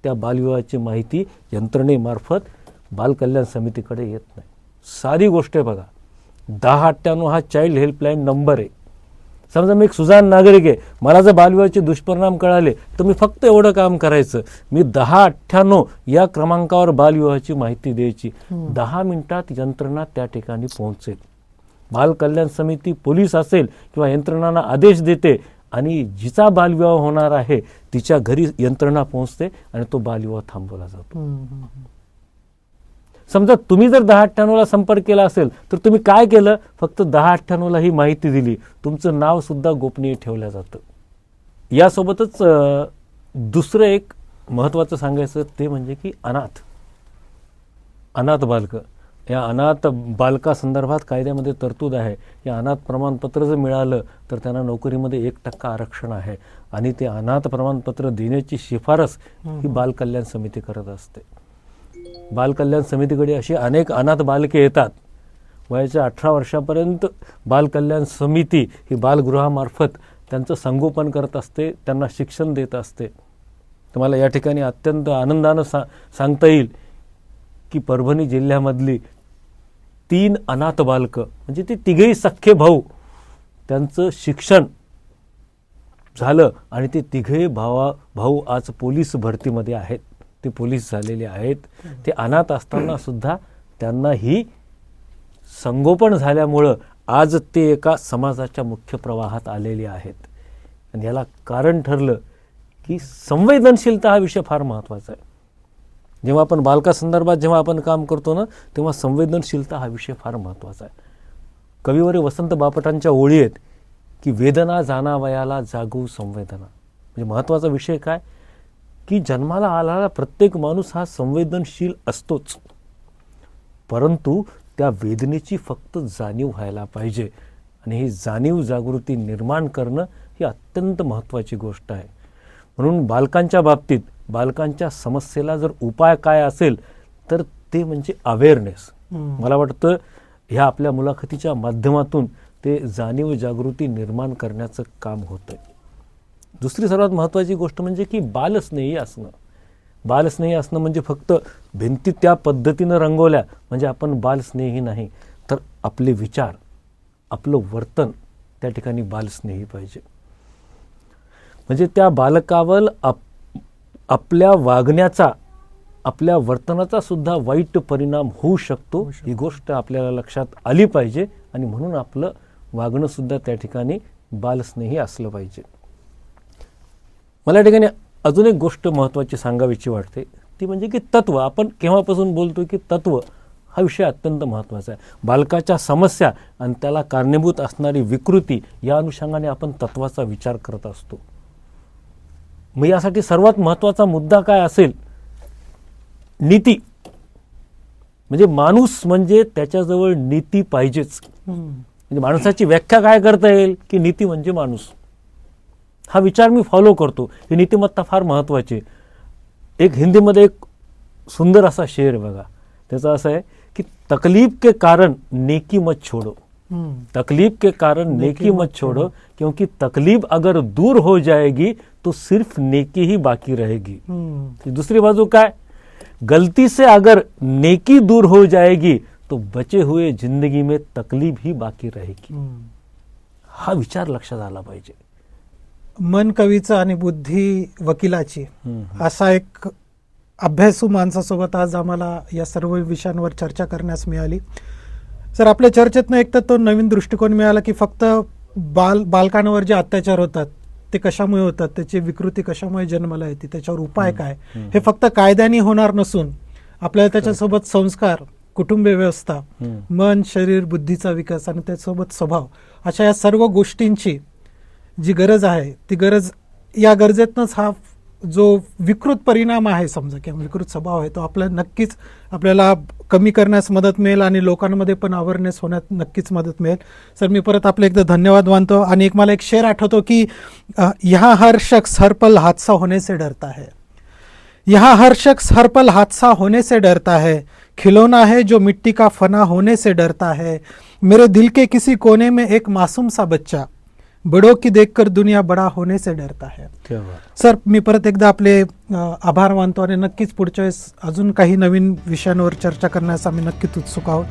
त्या बालविवाहाची माहिती यंत्रणेमार्फत बालकल्याण समितीकडे येत नाही. साधी गोष्ट आहे बघा, 1098 हा चाइल्ड हेल्पलाईन नंबर आहे. समजा मी एक सुजाण नागरिक आहे, मला जर बालविवाहाचे दुष्परिणाम कळाले तर मी फक्त एवढं काम करायचं, मी 1098 या क्रमांकावर बालविवाहाची माहिती द्यायची. 10 मिनिटात यंत्रणा त्या ठिकाणी पोहोचेल. बालकल्याण समिती पोलीस असेल किंवा यंत्रणांना आदेश देते आणि जिचा बालविवाह होणार आहे तिच्या घरी यंत्रणा पोहोचते आणि तो बालविवाह थांबवला जातो. समजा तुम्ही जर 1098ला संपर्क केला असेल तर तुम्ही काय केलं? फक्त 1098ला ही माहिती दिली. तुमचं नाव सुद्धा गोपनीय ठेवलं जातं. यासोबतच दुसरं एक महत्त्वाचं सांगायचं ते म्हणजे की अनाथ बालकं. या अनाथ बालकासंदर्भात कायद्यामध्ये तरतूद आहे. या अनाथ प्रमाणपत्र जर मिळालं तर त्यांना नोकरीमध्ये 1% आरक्षण आहे. आणि ते अनाथ प्रमाणपत्र देण्याची शिफारस ही बालकल्याण समिती करत असते. बालकल्याण समितीकडे अशी अनेक अनाथ बालके येतात. वयाच्या 18 वर्षापर्यंत बालकल्याण समिती ही बालगृहामार्फत त्यांचं संगोपन करत असते, त्यांना शिक्षण देत असते. तुम्हाला या ठिकाणी अत्यंत आनंदानं सांगता येईल की परभणी जिल्ह्यामधली 3 अनाथ बालकं म्हणजे ते तिघेही सख्खे भाऊ, त्यांचं शिक्षण झालं आणि ते तिघे भाऊ आज पोलीस भरतीमध्ये आहेत. ते पोलीस झालेले आहेत. ते अनाथ असताना सुद्धा त्यांना ही संगोपन झाल्यामुळं आज ते एका समाजाच्या मुख्य प्रवाहात आलेले आहेत. आणि याला कारण ठरलं की संवेदनशीलता हा विषय फार महत्त्वाचा आहे. जेव्हा आपण बालकासंदर्भात जेव्हा आपण काम करतो ना तेव्हा संवेदनशीलता हा विषय फार महत्त्वाचा आहे. कविवर्य वसंत बापटांच्या ओळी आहेत की वेदना जाणावयाला जागू संवेदना. म्हणजे महत्त्वाचा विषय काय की जन्माला आलेला प्रत्येक माणूस हा संवेदनशील असतोच, परंतु त्या वेदनेची फक्त जाणीव व्हायला पाहिजे. आणि ही जाणीव जागृती निर्माण करणं ही अत्यंत महत्त्वाची गोष्ट आहे. म्हणून बालकांच्या बाबतीत बालकांच्या समस्येला जर उपाय काय असेल तर ते म्हणजे अवेअरनेस. मला वाटतं ह्या आपल्या मुलाखतीच्या माध्यमातून ते जाणीव जागृती निर्माण करण्याचं काम होतंय. दुसरी सर्वात महत्त्वाची गोष्ट म्हणजे की बालस्नेही असणं. बालस्नेही असणं म्हणजे फक्त भिंती त्या पद्धतीनं रंगवल्या म्हणजे आपण बालस्नेही नाही, तर आपले विचार, आपलं वर्तन त्या ठिकाणी बालस्नेही पाहिजे. म्हणजे त्या बालकावर आपल्या वागण्याचा, आपल्या वर्तनाचा सुद्धा वाईट परिणाम होऊ शकतो, ही गोष्ट आपल्याला लक्षात आली पाहिजे. आणि म्हणून आपलं वागणं सुद्धा त्या ठिकाणी बालस्नेही असलं पाहिजे. मला या ठिकाणी अजून एक गोष्ट महत्त्वाची सांगावीची वाटते, ती म्हणजे की तत्व. आपण केव्हापासून बोलतो की तत्व हा विषय अत्यंत महत्त्वाचा आहे. बालकाच्या समस्या आणि त्याला कारणीभूत असणारी विकृती या अनुषंगाने आपण तत्वाचा विचार करत असतो. मग यासाठी सर्वात महत्त्वाचा मुद्दा काय असेल? नीती. म्हणजे माणूस म्हणजे त्याच्याजवळ नीती पाहिजेच. म्हणजे माणसाची व्याख्या काय करता येईल की नीती म्हणजे माणूस. हा विचार मी फॉलो करतो. ही नीतिमत्ता फार महत्त्वाची. एक हिंदीमध्ये एक सुंदर असा शेर बघा, त्याचा असं आहे की तकलीफ के कारण नेकी मत छोड़ो. तकलीफ के कारण नेकी मत छोड़ो, क्योंकि तकलीफ अगर दूर हो जाएगी तो सिर्फ नेकी ही बाकी रहेगी. दूसरी बाजू काय? गलती से अगर नेकी दूर हो जाएगी तो बचे हुए जिंदगी में तकलीफ ही बाकी रहेगी. हा विचार लक्षात आला पाहिजे. मन कवीचं आणि बुद्धी वकिलाची असा एक अभ्यासू माणसासोबत आज आम्हाला या सर्व विषयांवर चर्चा करण्यास मिळाली. सर, आपल्या चर्चेतनं एक तर तो नवीन दृष्टिकोन मिळाला की फक्त बालकांवर जे अत्याचार होतात ते कशामुळे होतात, त्याची विकृती कशामुळे जन्माला येते, त्याच्यावर उपाय काय, हे फक्त कायद्याने होणार नसून आपल्याला त्याच्यासोबत संस्कार, कुटुंब व्यवस्था, मन, शरीर, बुद्धीचा विकास आणि त्यासोबत स्वभाव, अशा या सर्व गोष्टींची जी गरज आहे ती गरज, या गरजेतनंच हा जो विकृत परिणाम आहे समजा किंवा विकृत स्वभाव आहे तो नक्कीच आपल्याला कमी करण्यास मदत मिळेल आणि लोकांमध्ये पण अवेअरनेस होण्यात नक्कीच मदत मिळेल. सर, मी परत आपले एकदा धन्यवाद मानतो. आणि मला एक शेर आठवतो की यहाँ हर शख्स हर पल हादसा होने से डरता है. यहाँ हर शख्स हर पल हादसा होने से डरता है. खिलौना है जो मिट्टी का फना होने से डरता है. मेरे दिल के किसी कोने में एक मासूम सा बच्चा बड़ों की देखकर दुनिया बड़ा होने से डरता है. सर, मी परत एकदा आपले आभार मानतो आणि नक्कीच पुढच्या वेळेस अजून काही नवीन विषयांवर चर्चा करण्यास आम्ही नक्कीच उत्सुक आहोत.